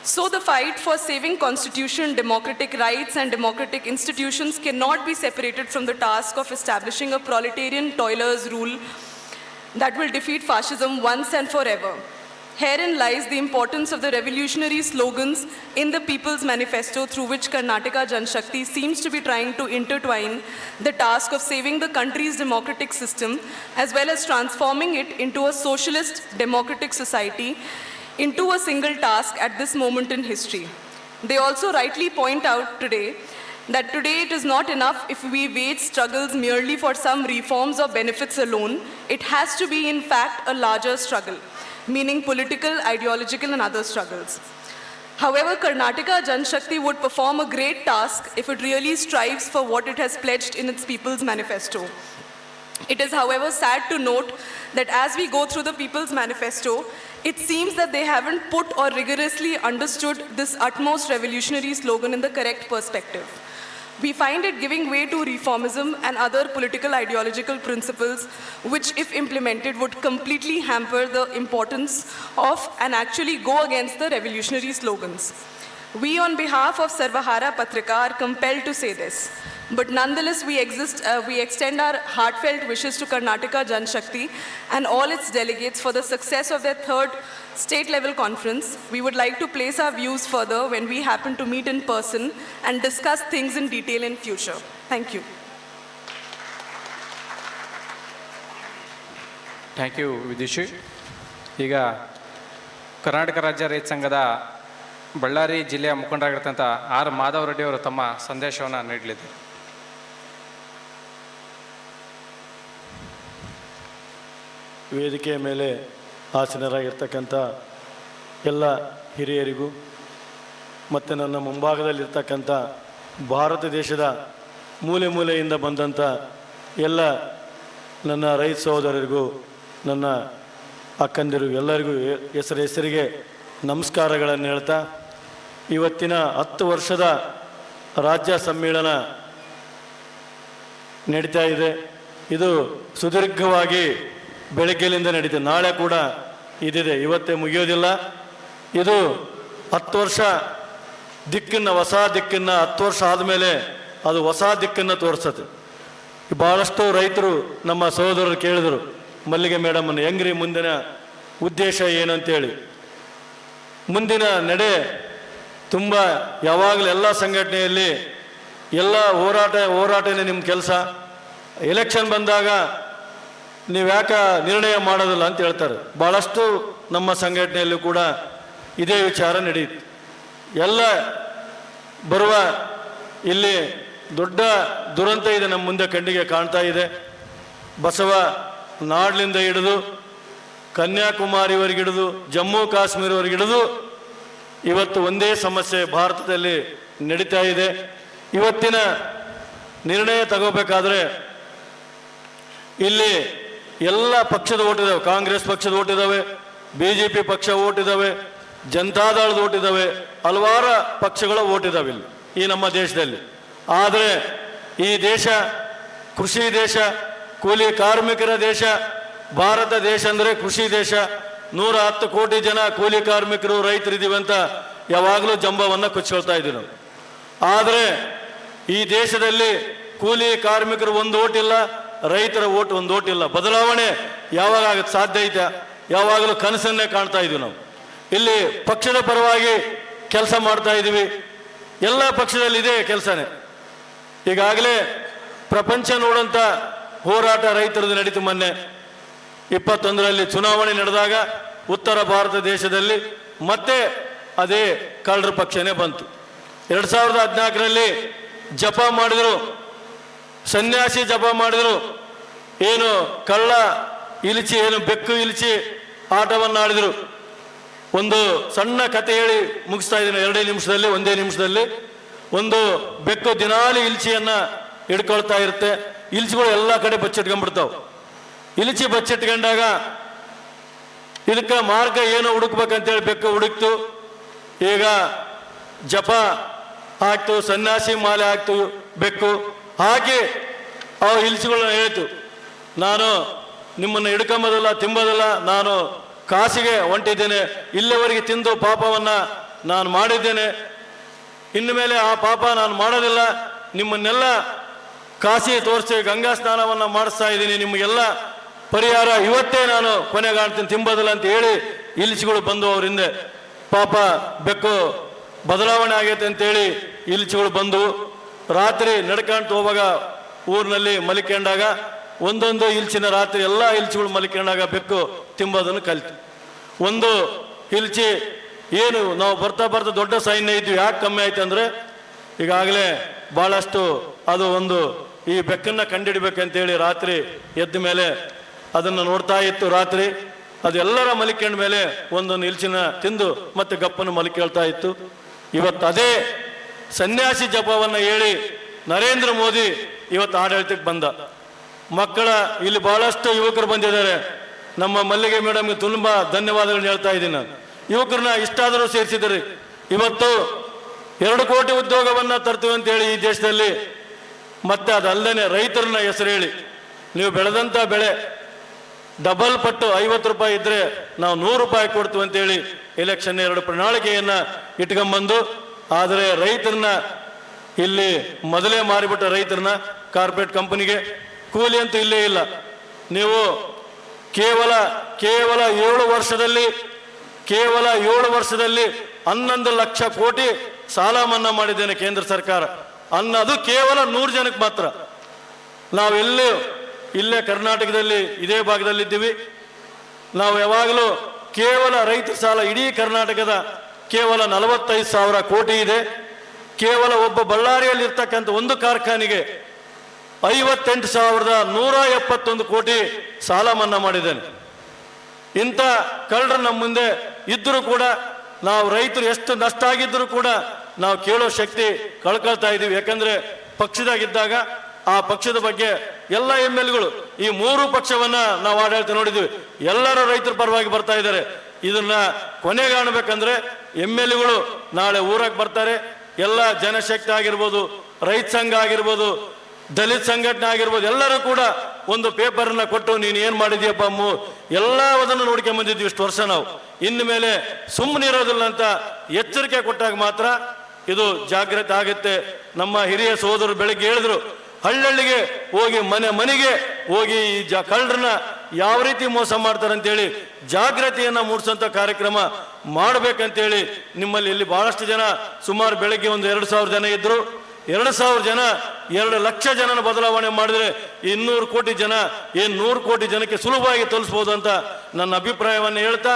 So the fight for saving constitution, democratic rights and democratic institutions cannot be separated from the task of establishing a proletarian toiler's rule that will defeat fascism once and forever. Herein lies the importance of the revolutionary slogans in the People's Manifesto, through which Karnataka Janashakthi seems to be trying to intertwine the task of saving the country's democratic system as well as transforming it into a socialist democratic society into a single task at this moment in history. They also rightly point out today that today it is not enough if we wage struggles merely for some reforms or benefits alone. It has to be, in fact, a larger struggle, meaning political, ideological, and other struggles. However, Karnataka Janashakthi would perform a great task if it really strives for what it has pledged in its People's Manifesto. It is, however, sad to note that as we go through the People's Manifesto, it seems that they haven't put or rigorously understood this utmost revolutionary slogan in the correct perspective. We find it giving way to reformism and other political ideological principles, which, if implemented, would completely hamper the importance of and actually go against the revolutionary slogans. We, on behalf of Sarvahara Patrika, are compelled to say this. But nonetheless, we extend our heartfelt wishes to Karnataka Janashakthi and all its delegates for the success of their third state-level conference. We would like to place our views further when we happen to meet in person and discuss things in detail in future. Thank you. Thank you Vidushi. ಈಗ ಕರ್ನಾಟಕ ರಾಜ್ಯ ರೈತ ಸಂಘದ ಬಳ್ಳಾರಿ ಜಿಲ್ಲೆಯ ಮುಖಂಡರಾಗಿರ್ತಂಥ R Madhav Reddy ಅವರು ತಮ್ಮ ಸಂದೇಶವನ್ನು ನೀಡಲಿದ್ದಾರೆ. ವೇದಿಕೆಯ ಮೇಲೆ ಆಸೀನರಾಗಿರ್ತಕ್ಕಂಥ ಎಲ್ಲ ಹಿರಿಯರಿಗೂ ಮತ್ತು ನನ್ನ ಮುಂಭಾಗದಲ್ಲಿರ್ತಕ್ಕಂಥ ಭಾರತ ದೇಶದ ಮೂಲೆ ಮೂಲೆಯಿಂದ ಬಂದಂಥ ಎಲ್ಲ ನನ್ನ ರೈತ ಸಹೋದರರಿಗೂ, ನನ್ನ ಅಕ್ಕಂದಿರು ಎಲ್ಲರಿಗೂ ಹೆಸರಿಗೆ ನಮಸ್ಕಾರಗಳನ್ನು ಹೇಳ್ತಾ, ಇವತ್ತಿನ 10 ವರ್ಷದ ರಾಜ್ಯ ಸಮ್ಮೇಳನ ನಡೀತಾ ಇದೆ. ಇದು ಸುದೀರ್ಘವಾಗಿ ಬೆಳಗ್ಗೆಯಿಂದ ನಡೀತದೆ. ನಾಳೆ ಕೂಡ ಇದಿದೆ, ಇವತ್ತೇ ಮುಗಿಯೋದಿಲ್ಲ. ಇದು 10 ವರ್ಷ ದಿಕ್ಕನ್ನು, ಹೊಸ ದಿಕ್ಕನ್ನು 10 ವರ್ಷ ಆದಮೇಲೆ ಅದು ಹೊಸ ದಿಕ್ಕನ್ನು ತೋರಿಸುತ್ತೆ. ಭಾಳಷ್ಟು ರೈತರು ನಮ್ಮ ಸಹೋದರರು ಕೇಳಿದರು, ಮಲ್ಲಿಗೆ ಮೇಡಮನ್ನು ಹೆಂಗ್ರಿ ಮುಂದಿನ ಉದ್ದೇಶ ಏನಂತೇಳಿ. ಮುಂದಿನ ನಡೆ ತುಂಬ ಯಾವಾಗಲೂ ಎಲ್ಲ ಸಂಘಟನೆಯಲ್ಲಿ ಎಲ್ಲ ಹೋರಾಟನೇ ನಿಮ್ಮ ಕೆಲಸ. ಎಲೆಕ್ಷನ್ ಬಂದಾಗ ನೀವು ಯಾಕೆ ನಿರ್ಣಯ ಮಾಡೋದಿಲ್ಲ ಅಂತ ಹೇಳ್ತಾರೆ. ಭಾಳಷ್ಟು ನಮ್ಮ ಸಂಘಟನೆಯಲ್ಲೂ ಕೂಡ ಇದೇ ವಿಚಾರ ನಡೆಯುತ್ತೆ. ಎಲ್ಲ ಬರುವ ಇಲ್ಲಿ ದೊಡ್ಡ ದುರಂತ ಇದೆ ನಮ್ಮ ಮುಂದೆ ಕಣ್ಣಿಗೆ ಕಾಣ್ತಾ ಇದೆ. ಬಸವ ನಾಡ್ಲಿಂದ ಹಿಡಿದು ಕನ್ಯಾಕುಮಾರಿವರೆಗೆ ಹಿಡಿದು ಜಮ್ಮು ಕಾಶ್ಮೀರವರೆಗೆ ಹಿಡಿದು ಇವತ್ತು ಒಂದೇ ಸಮಸ್ಯೆ ಭಾರತದಲ್ಲಿ ನಡೀತಾ ಇದೆ. ಇವತ್ತಿನ ನಿರ್ಣಯ ತಗೋಬೇಕಾದ್ರೆ ಇಲ್ಲಿ ಎಲ್ಲ ಪಕ್ಷದ ಓಟಿದ್ದಾವೆ. ಕಾಂಗ್ರೆಸ್ ಪಕ್ಷದ ಓಟಿದ್ದಾವೆ, BJP ಪಕ್ಷ ಓಟಿದ್ದಾವೆ, ಜನತಾದಳದ ಓಟಿದ್ದಾವೆ, ಹಲವಾರು ಪಕ್ಷಗಳ ಓಟಿದ್ದಾವೆ ಇಲ್ಲಿ ಈ ನಮ್ಮ ದೇಶದಲ್ಲಿ. ಆದರೆ ಈ ದೇಶ ಕೃಷಿ ದೇಶ, ಕೂಲಿ ಕಾರ್ಮಿಕರ ದೇಶ. ಭಾರತ ದೇಶ ಅಂದರೆ ಕೃಷಿ ದೇಶ. 110 ಕೋಟಿ ಜನ ಕೂಲಿ ಕಾರ್ಮಿಕರು, ರೈತರಿದ್ದೀವಿ ಅಂತ ಯಾವಾಗಲೂ ಜಂಬವನ್ನು ಕೊಚ್ಕೊಳ್ತಾ ಇದ್ದೀವಿ ನಾವು. ಆದರೆ ಈ ದೇಶದಲ್ಲಿ ಕೂಲಿ ಕಾರ್ಮಿಕರು ಒಂದು ಓಟಿಲ್ಲ, ರೈತರ ಓಟ್ ಒಂದು ಓಟಿಲ್ಲ. ಬದಲಾವಣೆ ಯಾವಾಗ ಆಗಕ್ಕೆ ಸಾಧ್ಯ ಐತೆ? ಯಾವಾಗಲೂ ಕನಸನ್ನೇ ಕಾಣ್ತಾ ಇದ್ದೀವಿ ನಾವು. ಇಲ್ಲಿ ಪಕ್ಷದ ಪರವಾಗಿ ಕೆಲಸ ಮಾಡ್ತಾ ಇದ್ದೀವಿ. ಎಲ್ಲ ಪಕ್ಷದಲ್ಲಿ ಇದೇ ಕೆಲಸನೇ. ಈಗಾಗಲೇ ಪ್ರಪಂಚ ನೋಡಂತ ಹೋರಾಟ ರೈತರದ್ದು ನಡೀತು. ಮೊನ್ನೆ 21ರಲ್ಲಿ ಚುನಾವಣೆ ನಡೆದಾಗ ಉತ್ತರ ಭಾರತ ದೇಶದಲ್ಲಿ ಮತ್ತೆ ಅದೇ ಕಳ್ಳರ ಪಕ್ಷನೇ ಬಂತು. 2014ರಲ್ಲಿ ಜಪ ಮಾಡಿದ್ರು, ಸನ್ಯಾಸಿ ಜಪ ಮಾಡಿದ್ರು. ಏನು ಕಳ್ಳ ಇಲಿಚಿ, ಏನು ಬೆಕ್ಕು ಇಲಿಚಿ ಆಟವನ್ನು ಆಡಿದರು. ಒಂದು ಸಣ್ಣ ಕತೆ ಹೇಳಿ ಮುಗಿಸ್ತಾ ಇದ್ದೀನಿ, 2 ನಿಮಿಷದಲ್ಲಿ, 1 ನಿಮಿಷದಲ್ಲಿ. ಒಂದು ಬೆಕ್ಕು ದಿನಾಲಿ ಇಲಿಚಿಯನ್ನ ಹಿಡ್ಕೊಳ್ತಾ ಇರುತ್ತೆ. ಇಲಿಚಿಗಳು ಎಲ್ಲ ಕಡೆ ಬಚ್ಚಿಟ್ಕೊಂಡ್ಬಿಡ್ತಾವೆ. ಇಲಿಚಿ ಬಚ್ಚಿಟ್ಕೊಂಡಾಗ ಇದಕ್ಕೆ ಮಾರ್ಗ ಏನು ಹುಡುಕ್ಬೇಕಂತೇಳಿ ಬೆಕ್ಕು ಹುಡುಕ್ತು. ಈಗ ಜಪ ಹಾಕ್ತು, ಸನ್ಯಾಸಿ ಮಾಲೆ ಹಾಕ್ತು ಬೆಕ್ಕು ಹಾಕಿ ಅವು ಇಲಿಚಿಗಳನ್ನ ಹೇಳ್ತು, ನಾನು ನಿಮ್ಮನ್ನು ಹಿಡ್ಕೊಂಬೋದಲ್ಲ, ತಿಂಬೋದಲ್ಲ, ನಾನು ಕಾಸಿಗೆ ಹೊಂಟಿದ್ದೇನೆ, ಇಲ್ಲಿವರೆಗೆ ತಿಂದು ಪಾಪವನ್ನು ನಾನು ಮಾಡಿದ್ದೇನೆ, ಇನ್ನು ಮೇಲೆ ಆ ಪಾಪ ನಾನು ಮಾಡೋದಿಲ್ಲ, ನಿಮ್ಮನ್ನೆಲ್ಲ ಕಾಶಿ ತೋರಿಸಿ ಗಂಗಾ ಸ್ನಾನವನ್ನು ಮಾಡಿಸ್ತಾ ಇದ್ದೀನಿ, ನಿಮಗೆಲ್ಲ ಪರಿಹಾರ ಇವತ್ತೇ ನಾನು ಕೊನೆಗಾಣ್ತೀನಿ, ತಿಂಬೋದಿಲ್ಲ ಅಂತ ಹೇಳಿ ಇಲಿಚಿಗಳು ಬಂದು ಅವ್ರ ಹಿಂದೆ. ಪಾಪ ಬೆಕ್ಕು ಬದಲಾವಣೆ ಆಗೈತೆ ಅಂತೇಳಿ ಇಲಿಚಿಗಳು ಬಂದು ರಾತ್ರಿ ನಡ್ಕೊಂಡು ಹೋಗುವಾಗ ಊರಿನಲ್ಲಿ ಮಲಿಕೊಂಡಾಗ ಒಂದೊಂದು ಇಲ್ಚಿನ ರಾತ್ರಿ ಎಲ್ಲ ಇಲ್ಚಿಗಳು ಮಲಿಕೊಂಡಾಗ ಬೆಕ್ಕು ತಿಂಬೋದನ್ನು ಕಲಿತು. ಒಂದು ಇಲ್ಚಿ ಏನು ನಾವು ಬರ್ತಾ ಬರ್ತಾ ದೊಡ್ಡ ಸೈನ್ಯ ಇದ್ವಿ, ಯಾಕೆ ಕಮ್ಮಿ ಆಯ್ತು ಅಂದರೆ ಈಗಾಗಲೇ ಭಾಳಷ್ಟು ಅದು ಒಂದು ಈ ಬೆಕ್ಕನ್ನು ಕಂಡಿಡ್ಬೇಕಂತೇಳಿ ರಾತ್ರಿ ಎದ್ದ ಮೇಲೆ ಅದನ್ನು ನೋಡ್ತಾ ಇತ್ತು. ರಾತ್ರಿ ಅದು ಎಲ್ಲರ ಮಲಿಕೊಂಡ ಮೇಲೆ ಒಂದೊಂದು ಇಲ್ಚಿನ ತಿಂದು ಮತ್ತೆ ಗಪ್ಪನ್ನು ಮಲಿಕೇಳ್ತಾ ಇತ್ತು. ಇವತ್ತು ಅದೇ ಸನ್ಯಾಸಿ ಜಪವನ್ನು ಹೇಳಿ ನರೇಂದ್ರ ಮೋದಿ ಇವತ್ತು ಆಡಳಿತಕ್ಕೆ ಬಂದ. ಮಕ್ಕಳ ಇಲ್ಲಿ ಬಹಳಷ್ಟು ಯುವಕರು ಬಂದಿದ್ದಾರೆ. ನಮ್ಮ ಮಲ್ಲಿಗೆ ಮೇಡಮ್ಗೆ ತುಂಬ ಧನ್ಯವಾದಗಳನ್ನ ಹೇಳ್ತಾ ಇದ್ದೀನಿ ನಾನು. ಯುವಕರನ್ನ ಇಷ್ಟಾದರೂ ಸೇರಿಸಿದ್ರಿ. ಇವತ್ತು 2 ಕೋಟಿ ಉದ್ಯೋಗವನ್ನು ತರ್ತೀವಿ ಅಂತೇಳಿ ಈ ದೇಶದಲ್ಲಿ. ಮತ್ತೆ ಅದಲ್ಲದೆ ರೈತರನ್ನ ಹೆಸರು ಹೇಳಿ, ನೀವು ಬೆಳೆದಂಥ ಬೆಳೆ ಡಬಲ್ ಪಟ್ಟು 50 ರೂಪಾಯಿ ಇದ್ರೆ ನಾವು 100 ರೂಪಾಯಿ ಕೊಡ್ತೀವಿ ಅಂತೇಳಿ ಎಲೆಕ್ಷನ್ 2 ಪ್ರಣಾಳಿಕೆಯನ್ನು ಇಟ್ಕೊಂಬಂದು, ಆದರೆ ರೈತರನ್ನ ಇಲ್ಲಿ ಮೊದಲೇ ಮಾರಿಬಿಟ್ಟ ರೈತರನ್ನ ಕಾರ್ಪೊರೇಟ್ ಕಂಪನಿಗೆ. ಕೂಲಿ ಅಂತೂ ಇಲ್ಲೇ ಇಲ್ಲ. ನೀವು ಕೇವಲ 7 ವರ್ಷದಲ್ಲಿ 11 ಲಕ್ಷ ಕೋಟಿ ಸಾಲ ಮನ್ನಾ ಮಾಡಿದ್ದೇನೆ ಕೇಂದ್ರ ಸರ್ಕಾರ. ಅನ್ನೋದು ಕೇವಲ 100 ಜನಕ್ಕೆ ಮಾತ್ರ. ನಾವೆಲ್ಲೂ ಇಲ್ಲೇ ಕರ್ನಾಟಕದಲ್ಲಿ ಇದೇ ಭಾಗದಲ್ಲಿದ್ದೀವಿ. ನಾವು ಯಾವಾಗಲೂ ಕೇವಲ ರೈತ ಸಾಲ ಇಡೀ ಕರ್ನಾಟಕದ ಕೇವಲ 45,000 ಕೋಟಿ ಇದೆ. ಕೇವಲ ಒಬ್ಬ ಬಳ್ಳಾರಿಯಲ್ಲಿ ಇರ್ತಕ್ಕಂಥ ಒಂದು ಕಾರ್ಖಾನೆಗೆ 58,171 ಕೋಟಿ ಸಾಲ ಮನ್ನಾ ಮಾಡಿದ್ದೇನೆ. ಇಂಥ ಕಳ್ಳರು ನಮ್ಮ ಮುಂದೆ ಇದ್ದರೂ ಕೂಡ ನಾವು ರೈತರು ಎಷ್ಟು ನಷ್ಟ ಆಗಿದ್ದರೂ ಕೂಡ ನಾವು ಕೇಳೋ ಶಕ್ತಿ ಕಳ್ಕೊಳ್ತಾ ಇದ್ದೀವಿ. ಯಾಕಂದ್ರೆ ಪಕ್ಷದಾಗಿದ್ದಾಗ ಆ ಪಕ್ಷದ ಬಗ್ಗೆ ಎಲ್ಲ MLAಗಳು ಈ 3 ಪಕ್ಷವನ್ನ ನಾವು ಆಡಳಿತ ನೋಡಿದ್ವಿ. ಎಲ್ಲರೂ ರೈತರ ಪರವಾಗಿ ಬರ್ತಾ ಇದ್ದಾರೆ. ಇದನ್ನ ಕೊನೆಗಾಣಬೇಕಂದ್ರೆ MLAಗಳು ನಾಳೆ ಊರಾಗ ಬರ್ತಾರೆ. ಎಲ್ಲ ಜನಶಕ್ತಿ ಆಗಿರ್ಬೋದು, ರೈತ ಸಂಘ ಆಗಿರ್ಬೋದು, ದಲಿತ ಸಂಘಟನೆ ಆಗಿರ್ಬೋದು, ಎಲ್ಲರೂ ಕೂಡ ಒಂದು ಪೇಪರ್ನ ಕೊಟ್ಟು ನೀನು ಏನು ಮಾಡಿದ್ಯಪ್ಪ ಎಲ್ಲದನ್ನು ನೋಡ್ಕೊಂಡ್ ಬಂದಿದ್ವಿ ಇಷ್ಟು ವರ್ಷ ನಾವು. ಇನ್ನು ಮೇಲೆ ಸುಮ್ಮನೆ ಇರೋದಿಲ್ಲ ಅಂತ ಎಚ್ಚರಿಕೆ ಕೊಟ್ಟಾಗ ಮಾತ್ರ ಇದು ಜಾಗೃತಿ ಆಗುತ್ತೆ. ನಮ್ಮ ಹಿರಿಯ ಸೋದರರು ಬೆಳಗ್ಗೆ ಹೇಳಿದ್ರು, ಹಳ್ಳಿಗೆ ಹೋಗಿ ಮನೆಗೆ ಹೋಗಿ ಈ ಕಳ್ಳರನ್ನ ಯಾವ ರೀತಿ ಮೋಸ ಮಾಡ್ತಾರೆ ಅಂತೇಳಿ ಜಾಗೃತಿಯನ್ನ ಮೂಡಿಸೋಂಥ ಕಾರ್ಯಕ್ರಮ ಮಾಡ್ಬೇಕಂತೇಳಿ ನಿಮ್ಮಲ್ಲಿ ಇಲ್ಲಿ ಬಹಳಷ್ಟು ಜನ, ಸುಮಾರು ಬೆಳಗ್ಗೆ ಒಂದು 2,000 ಜನ ಇದ್ರು. 2,000 ಜನ 2 ಲಕ್ಷ ಜನನ ಬದಲಾವಣೆ ಮಾಡಿದ್ರೆ 200 ಕೋಟಿ ಜನ 100 ಕೋಟಿ ಜನಕ್ಕೆ ಸುಲಭವಾಗಿ ತಲುಪಿಸಬಹುದು ಅಂತ ನನ್ನ ಅಭಿಪ್ರಾಯವನ್ನು ಹೇಳ್ತಾ,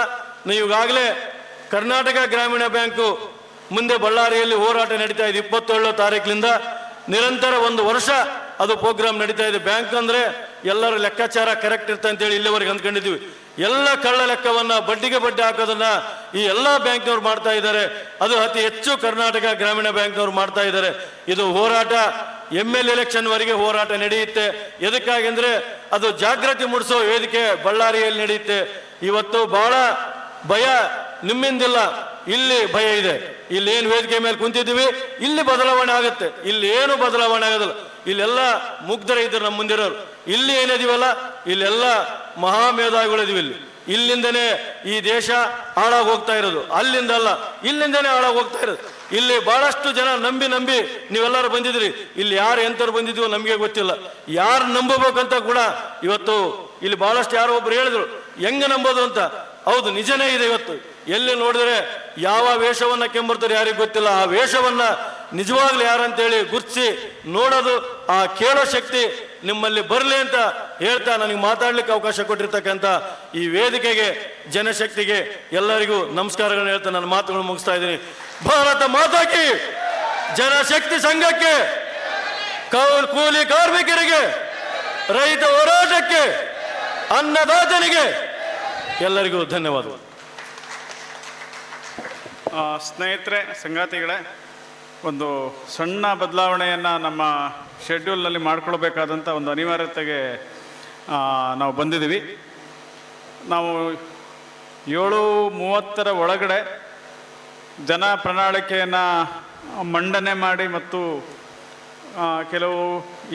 ನೀವಾಗಲೇ ಕರ್ನಾಟಕ ಗ್ರಾಮೀಣ ಬ್ಯಾಂಕು ಮುಂದೆ ಬಳ್ಳಾರಿಯಲ್ಲಿ ಹೋರಾಟ ನಡೀತಾ ಇದೆ. 27ನೇ ತಾರೀಕಿನಿಂದ ನಿರಂತರ 1 ವರ್ಷ ಅದು ಪ್ರೋಗ್ರಾಮ್ ನಡೀತಾ ಇದೆ. ಬ್ಯಾಂಕ್ ಅಂದ್ರೆ ಎಲ್ಲರ ಲೆಕ್ಕಾಚಾರ ಕರೆಕ್ಟ್ ಇರ್ತ ಅಂತೇಳಿ ಇಲ್ಲಿವರೆಗೆ ಅಂದ್ಕೊಂಡಿದ್ವಿ. ಎಲ್ಲ ಕಳ್ಳ ಲೆಕ್ಕವನ್ನ ಬಡ್ಡಿಗೆ ಬಡ್ಡಿ ಹಾಕೋದನ್ನ ಈ ಎಲ್ಲ ಬ್ಯಾಂಕ್ನವ್ರು ಮಾಡ್ತಾ ಇದ್ದಾರೆ. ಅದು ಅತಿ ಹೆಚ್ಚು ಕರ್ನಾಟಕ ಗ್ರಾಮೀಣ ಬ್ಯಾಂಕ್ನವ್ರು ಮಾಡ್ತಾ ಇದ್ದಾರೆ. ಇದು ಹೋರಾಟ MLA ಎಲೆಕ್ಷನ್ ವರೆಗೆ ಹೋರಾಟ ನಡೆಯುತ್ತೆ. ಎದಕ್ಕಾಗಿ ಅಂದ್ರೆ ಅದು ಜಾಗೃತಿ ಮೂಡಿಸೋ ವೇದಿಕೆ ಬಳ್ಳಾರಿಯಲ್ಲಿ ನಡೆಯುತ್ತೆ. ಇವತ್ತು ಬಹಳ ಭಯ ನಿಮ್ಮಿಂದಿಲ್ಲ, ಇಲ್ಲಿ ಭಯ ಇದೆ. ಇಲ್ಲಿ ಏನು ವೇದಿಕೆ ಮೇಲೆ ಕುಂತಿದ್ದೀವಿ, ಇಲ್ಲಿ ಬದಲಾವಣೆ ಆಗುತ್ತೆ. ಇಲ್ಲಿ ಏನು ಬದಲಾವಣೆ ಆಗೋದಿಲ್ಲ. ಇಲ್ಲೆಲ್ಲ ಮುಗ್ಧರ ಇದ್ರು ನಮ್ಮ ಮುಂದಿರೋರು. ಇಲ್ಲಿ ಏನಿದೀವಲ್ಲ, ಇಲ್ಲೆಲ್ಲ ಮಹಾಮೇಧಾವಿಗಳಿದೀವಿ. ಇಲ್ಲಿಂದನೇ ಈ ದೇಶ ಹಾಳಾಗಿ ಹೋಗ್ತಾ ಇರೋದು, ಅಲ್ಲಿಂದ ಅಲ್ಲ, ಇಲ್ಲಿಂದನೇ ಹಾಳಾಗಿ ಹೋಗ್ತಾ ಇರೋದು. ಇಲ್ಲಿ ಬಹಳಷ್ಟು ಜನ ನಂಬಿ ನೀವೆಲ್ಲರೂ ಬಂದಿದ್ರಿ. ಇಲ್ಲಿ ಯಾರು ಎಂತರು ಬಂದಿದ್ವೋ ನಮಗೆ ಗೊತ್ತಿಲ್ಲ. ಯಾರು ನಂಬಬೇಕಂತ ಕೂಡ ಇವತ್ತು ಇಲ್ಲಿ ಬಹಳಷ್ಟು ಯಾರೋ ಒಬ್ರು ಹೇಳಿದ್ರು, ಹೆಂಗ ನಂಬೋದು ಅಂತ. ಹೌದು, ನಿಜನೇ ಇದೆ. ಇವತ್ತು ಎಲ್ಲಿ ನೋಡಿದ್ರೆ ಯಾವ ವೇಷವನ್ನ ಕೆಂಬರ್ತಾರೆ ಯಾರಿಗೆ ಗೊತ್ತಿಲ್ಲ. ಆ ವೇಷವನ್ನ ನಿಜವಾಗ್ಲೂ ಯಾರಂತೇಳಿ ಗುರ್ತಿಸಿ ನೋಡೋದು, ಆ ಕೇಳೋ ಶಕ್ತಿ ನಿಮ್ಮಲ್ಲಿ ಬರಲಿ ಅಂತ ಹೇಳ್ತಾ ನನಗೆ ಮಾತಾಡ್ಲಿಕ್ಕೆ ಅವಕಾಶ ಕೊಟ್ಟಿರ್ತಕ್ಕಂಥ ಈ ವೇದಿಕೆಗೆ, ಜನಶಕ್ತಿಗೆ ಎಲ್ಲರಿಗೂ ನಮಸ್ಕಾರಗಳನ್ನ ಹೇಳ್ತಾ ನನ್ನ ಮಾತುಗಳನ್ನು ಮುಗಿಸ್ತಾ ಇದ್ದೀನಿ. ಭಾರತ ಮಾತಾಕಿ, ಜನಶಕ್ತಿ ಸಂಘಕ್ಕೆ, ಕೂಲಿ ಕಾರ್ಮಿಕರಿಗೆ ರೈತ ಹೋರಾಟಕ್ಕೆ, ಅನ್ನದಾತನಿಗೆ ಎಲ್ಲರಿಗೂ ಧನ್ಯವಾದಗಳು. ಸ್ನೇಹಿತರೆ, ಸಂಗಾತಿಗಳೇ, ಒಂದು ಸಣ್ಣ ಬದಲಾವಣೆಯನ್ನು ನಮ್ಮ ಶೆಡ್ಯೂಲ್ನಲ್ಲಿ ಮಾಡಿಕೊಳ್ಬೇಕಾದಂಥ ಒಂದು ಅನಿವಾರ್ಯತೆಗೆ ನಾವು ಬಂದಿದ್ದೀವಿ. ನಾವು 7:30 ಒಳಗಡೆ ಜನ ಪ್ರಣಾಳಿಕೆಯನ್ನು ಮಂಡನೆ ಮಾಡಿ ಮತ್ತು ಕೆಲವು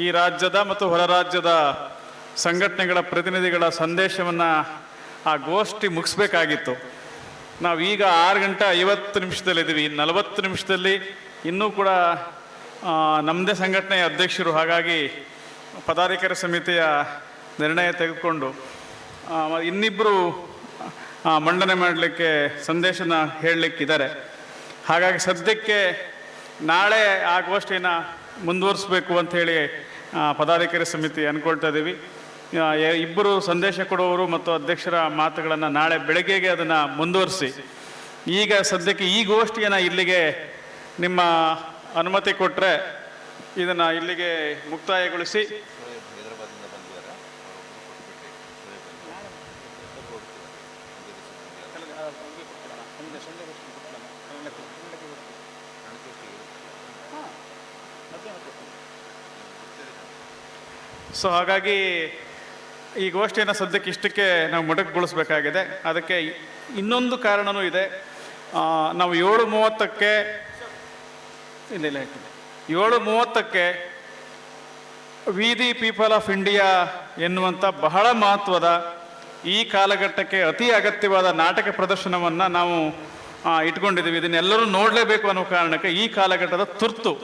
ಈ ರಾಜ್ಯದ ಮತ್ತು ಹೊರ ರಾಜ್ಯದ ಸಂಘಟನೆಗಳ ಪ್ರತಿನಿಧಿಗಳ ಸಂದೇಶವನ್ನು ಆ ಗೋಷ್ಠಿ ಮುಗಿಸ್ಬೇಕಾಗಿತ್ತು. ನಾವು ಈಗ 6:50 40 ನಿಮಿಷದಲ್ಲಿ ಇನ್ನೂ ಕೂಡ ನಮ್ಮದೇ ಸಂಘಟನೆಯ ಅಧ್ಯಕ್ಷರು, ಹಾಗಾಗಿ ಪದಾಧಿಕಾರಿ ಸಮಿತಿಯ ನಿರ್ಣಯ ತೆಗೆದುಕೊಂಡು ಇನ್ನಿಬ್ಬರು ಮಂಡನೆ ಮಾಡಲಿಕ್ಕೆ ಸಂದೇಶನ ಹೇಳಲಿಕ್ಕಿದ್ದಾರೆ. ಹಾಗಾಗಿ ಸದ್ಯಕ್ಕೆ ನಾಳೆ ಆ ಗೋಷ್ಠಿಯನ್ನು ಮುಂದುವರಿಸಬೇಕು ಅಂಥೇಳಿ ಪದಾಧಿಕಾರಿ ಸಮಿತಿ ಅಂದ್ಕೊಳ್ತಾ ಇದ್ದೀವಿ. ಇಬ್ಬರು ಸಂದೇಶ ಕೊಡುವವರು ಮತ್ತು ಅಧ್ಯಕ್ಷರ ಮಾತುಗಳನ್ನು ನಾಳೆ ಬೆಳಗ್ಗೆಗೆ ಅದನ್ನು ಮುಂದುವರಿಸಿ, ಈಗ ಸದ್ಯಕ್ಕೆ ಈ ಗೋಷ್ಠಿಯನ್ನು ಇಲ್ಲಿಗೆ ನಿಮ್ಮ ಅನುಮತಿ ಕೊಟ್ಟರೆ ಇದನ್ನು ಇಲ್ಲಿಗೆ ಮುಕ್ತಾಯಗೊಳಿಸಿ ಹಾಗಾಗಿ ಈ ಗೋಷ್ಠಿಯನ್ನು ಸದ್ಯಕ್ಕೆ ಇಷ್ಟಕ್ಕೆ ನಾವು ಮೊಟಕುಗೊಳಿಸಬೇಕಾಗಿದೆ. ಅದಕ್ಕೆ ಇನ್ನೊಂದು ಕಾರಣವೂ ಇದೆ. ನಾವು 7:30ಕ್ಕೆ ವಿ ಪೀಪಲ್ ಆಫ್ ಇಂಡಿಯಾ ಎನ್ನುವಂಥ ಬಹಳ ಮಹತ್ವದ ಈ ಕಾಲಘಟ್ಟಕ್ಕೆ ಅತಿ ಅಗತ್ಯವಾದ ನಾಟಕ ಪ್ರದರ್ಶನವನ್ನು ನಾವು ಇಟ್ಕೊಂಡಿದ್ದೀವಿ. ಇದನ್ನೆಲ್ಲರೂ ನೋಡಲೇಬೇಕು ಅನ್ನೋ ಕಾರಣಕ್ಕೆ ಈ ಕಾಲಘಟ್ಟದ ತುರ್ತು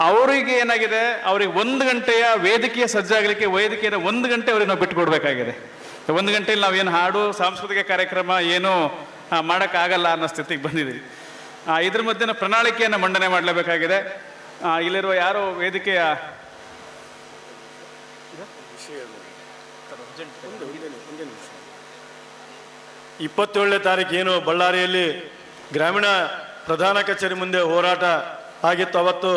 ಅವರಿಗೆ ಏನಾಗಿದೆ, ಅವ್ರಿಗೆ 1 ಗಂಟೆಯ ವೇದಿಕೆಯ ಸಜ್ಜಾಗಲಿಕ್ಕೆ ವೇದಿಕೆಯ 1 ಗಂಟೆ ಅವ್ರಿಗೆ ನಾವು ಬಿಟ್ಟುಕೊಡ್ಬೇಕಾಗಿದೆ. 1 ಗಂಟೆಯಲ್ಲಿ ನಾವೇನು ಹಾಡು ಸಾಂಸ್ಕೃತಿಕ ಕಾರ್ಯಕ್ರಮ ಏನೂ ಮಾಡೋಕ್ಕಾಗಲ್ಲ ಅನ್ನೋ ಸ್ಥಿತಿಗೆ ಬಂದಿದ್ದೀವಿ. ಇದ್ರ ಮಧ್ಯೆ ನಾವು ಪ್ರಣಾಳಿಕೆಯನ್ನು ಮಂಡನೆ ಮಾಡಲೇಬೇಕಾಗಿದೆ. ಇಲ್ಲಿರುವ ಯಾರೋ ವೇದಿಕೆಯ 27ನೇ ತಾರೀಕು ಏನು ಬಳ್ಳಾರಿಯಲ್ಲಿ ಗ್ರಾಮೀಣ ಪ್ರಧಾನ ಕಚೇರಿ ಮುಂದೆ ಹೋರಾಟ ಆಗಿತ್ತು, ಅವತ್ತು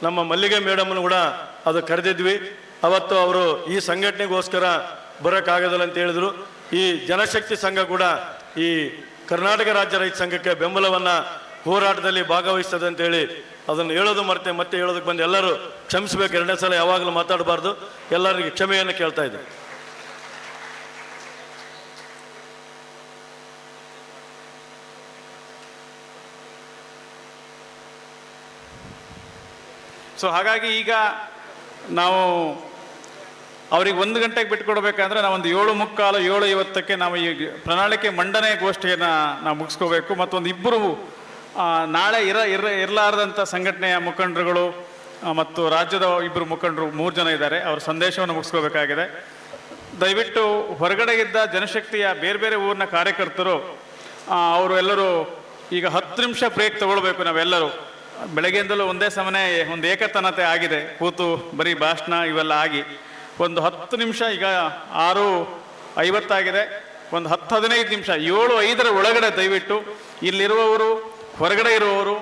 ನಮ್ಮ ಮಲ್ಲಿಗೆ ಮೇಡಮ್ನು ಕೂಡ ಅದು ಕರೆದಿದ್ವಿ. ಅವತ್ತು ಅವರು ಈ ಸಂಘಟನೆಗೋಸ್ಕರ ಬರೋಕ್ಕಾಗೋದಿಲ್ಲ ಅಂತ ಹೇಳಿದ್ರು. ಈ ಜನಶಕ್ತಿ ಸಂಘ ಕೂಡ ಈ ಕರ್ನಾಟಕ ರಾಜ್ಯ ರೈತ ಸಂಘಕ್ಕೆ ಬೆಂಬಲವನ್ನು ಹೋರಾಟದಲ್ಲಿ ಭಾಗವಹಿಸ್ತದೆ ಅಂತೇಳಿ ಅದನ್ನು ಹೇಳೋದು ಮತ್ತೆ ಹೇಳೋದಕ್ಕೆ ಬಂದು ಎಲ್ಲರೂ ಕ್ಷಮಿಸಬೇಕು. 2ನೇ ಸಲ ಯಾವಾಗಲೂ ಮಾತಾಡಬಾರ್ದು. ಎಲ್ಲರಿಗೆ ಕ್ಷಮೆಯನ್ನು ಕೇಳ್ತಾ ಇದ್ದೆ. ಹಾಗಾಗಿ ಈಗ ನಾವು ಅವ್ರಿಗೆ 1 ಗಂಟೆಗೆ ಬಿಟ್ಕೊಡ್ಬೇಕಂದ್ರೆ ನಾವೊಂದು 7:45 7:50ಕ್ಕೆ ನಾವು ಈ ಪ್ರಣಾಳಿಕೆ ಮಂಡನೆ ಗೋಷ್ಠಿಯನ್ನು ನಾವು ಮುಗಿಸ್ಕೋಬೇಕು. ಮತ್ತೊಂದು ಇಬ್ಬರು ನಾಳೆ ಇರಲಾರದಂಥ ಸಂಘಟನೆಯ ಮುಖಂಡರುಗಳು ಮತ್ತು ರಾಜ್ಯದ ಇಬ್ಬರು ಮುಖಂಡರು 3 ಜನ ಇದ್ದಾರೆ, ಅವ್ರ ಸಂದೇಶವನ್ನು ಮುಗಿಸ್ಕೋಬೇಕಾಗಿದೆ. ದಯವಿಟ್ಟು ಹೊರಗಡೆ ಇದ್ದ ಜನಶಕ್ತಿಯ ಬೇರೆ ಬೇರೆ ಊರಿನ ಕಾರ್ಯಕರ್ತರು ಅವರು ಎಲ್ಲರೂ ಈಗ 10 ನಿಮಿಷ ಬ್ರೇಕ್ ತಗೊಳ್ಬೇಕು. ನಾವೆಲ್ಲರೂ ಬೆಳಗ್ಗೆಯಿಂದಲೂ ಒಂದೇ ಸಮನೆ ಒಂದು ಏಕತನತೆ ಆಗಿದೆ, ಕೂತು ಬರೀ ಭಾಷಣ ಇವೆಲ್ಲ ಆಗಿ ಒಂದು 10 ನಿಮಿಷ, ಈಗ 6:50 ಆಗಿದೆ, ಒಂದು 10-15 ನಿಮಿಷ 7:05 ಒಳಗಡೆ ದಯವಿಟ್ಟು ಇಲ್ಲಿರುವವರು ಹೊರಗಡೆ ಇರುವವರು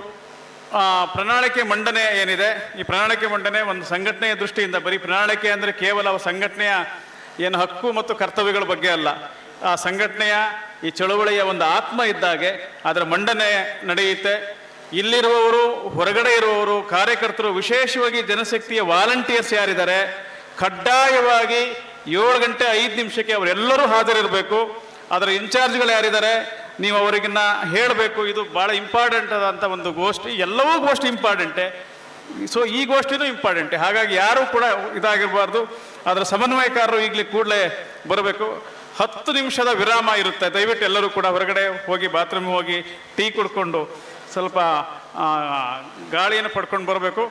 ಪ್ರಣಾಳಿಕೆ ಮಂಡನೆ ಏನಿದೆ, ಈ ಪ್ರಣಾಳಿಕೆ ಮಂಡನೆ ಒಂದು ಸಂಘಟನೆಯ ದೃಷ್ಟಿಯಿಂದ, ಬರೀ ಪ್ರಣಾಳಿಕೆ ಅಂದರೆ ಕೇವಲ ಸಂಘಟನೆಯ ಏನು ಹಕ್ಕು ಮತ್ತು ಕರ್ತವ್ಯಗಳ ಬಗ್ಗೆ ಅಲ್ಲ, ಆ ಸಂಘಟನೆಯ ಈ ಚಳುವಳಿಯ ಒಂದು ಆತ್ಮ ಇದ್ದಾಗೆ ಅದರ ಮಂಡನೆ ನಡೆಯುತ್ತೆ. ಇಲ್ಲಿರುವವರು ಹೊರಗಡೆ ಇರುವವರು ಕಾರ್ಯಕರ್ತರು, ವಿಶೇಷವಾಗಿ ಜನಶಕ್ತಿಯ ವಾಲಂಟಿಯರ್ಸ್ ಯಾರಿದ್ದಾರೆ, ಕಡ್ಡಾಯವಾಗಿ 7:05 ಅವರೆಲ್ಲರೂ ಹಾಜರಿರಬೇಕು. ಅದರ ಇನ್ಚಾರ್ಜ್ಗಳು ಯಾರಿದ್ದಾರೆ ನೀವು ಅವರಿಗಿನ್ನ ಹೇಳಬೇಕು. ಇದು ಭಾಳ ಇಂಪಾರ್ಟೆಂಟ್ ಆದಂಥ ಒಂದು ಗೋಷ್ಠಿ, ಎಲ್ಲವೂ ಗೋಷ್ಠಿ ಇಂಪಾರ್ಟೆಂಟೆ. ಈ ಗೋಷ್ಠಿನೂ ಇಂಪಾರ್ಟೆಂಟೆ. ಹಾಗಾಗಿ ಯಾರೂ ಕೂಡ ಇದಾಗಿರಬಾರ್ದು. ಅದರ ಸಮನ್ವಯಕಾರರು ಈಗಲೇ ಕೂಡಲೇ ಬರಬೇಕು. 10 ನಿಮಿಷದ ವಿರಾಮ ಇರುತ್ತೆ. ದಯವಿಟ್ಟು ಎಲ್ಲರೂ ಕೂಡ ಹೊರಗಡೆ ಹೋಗಿ ಬಾತ್ರೂಮ್ ಹೋಗಿ ಟೀ ಕುಡ್ಕೊಂಡು ಸ್ವಲ್ಪ ಗಾಳಿಯನ್ನು ಪಡ್ಕೊಂಡು ಬರಬೇಕು.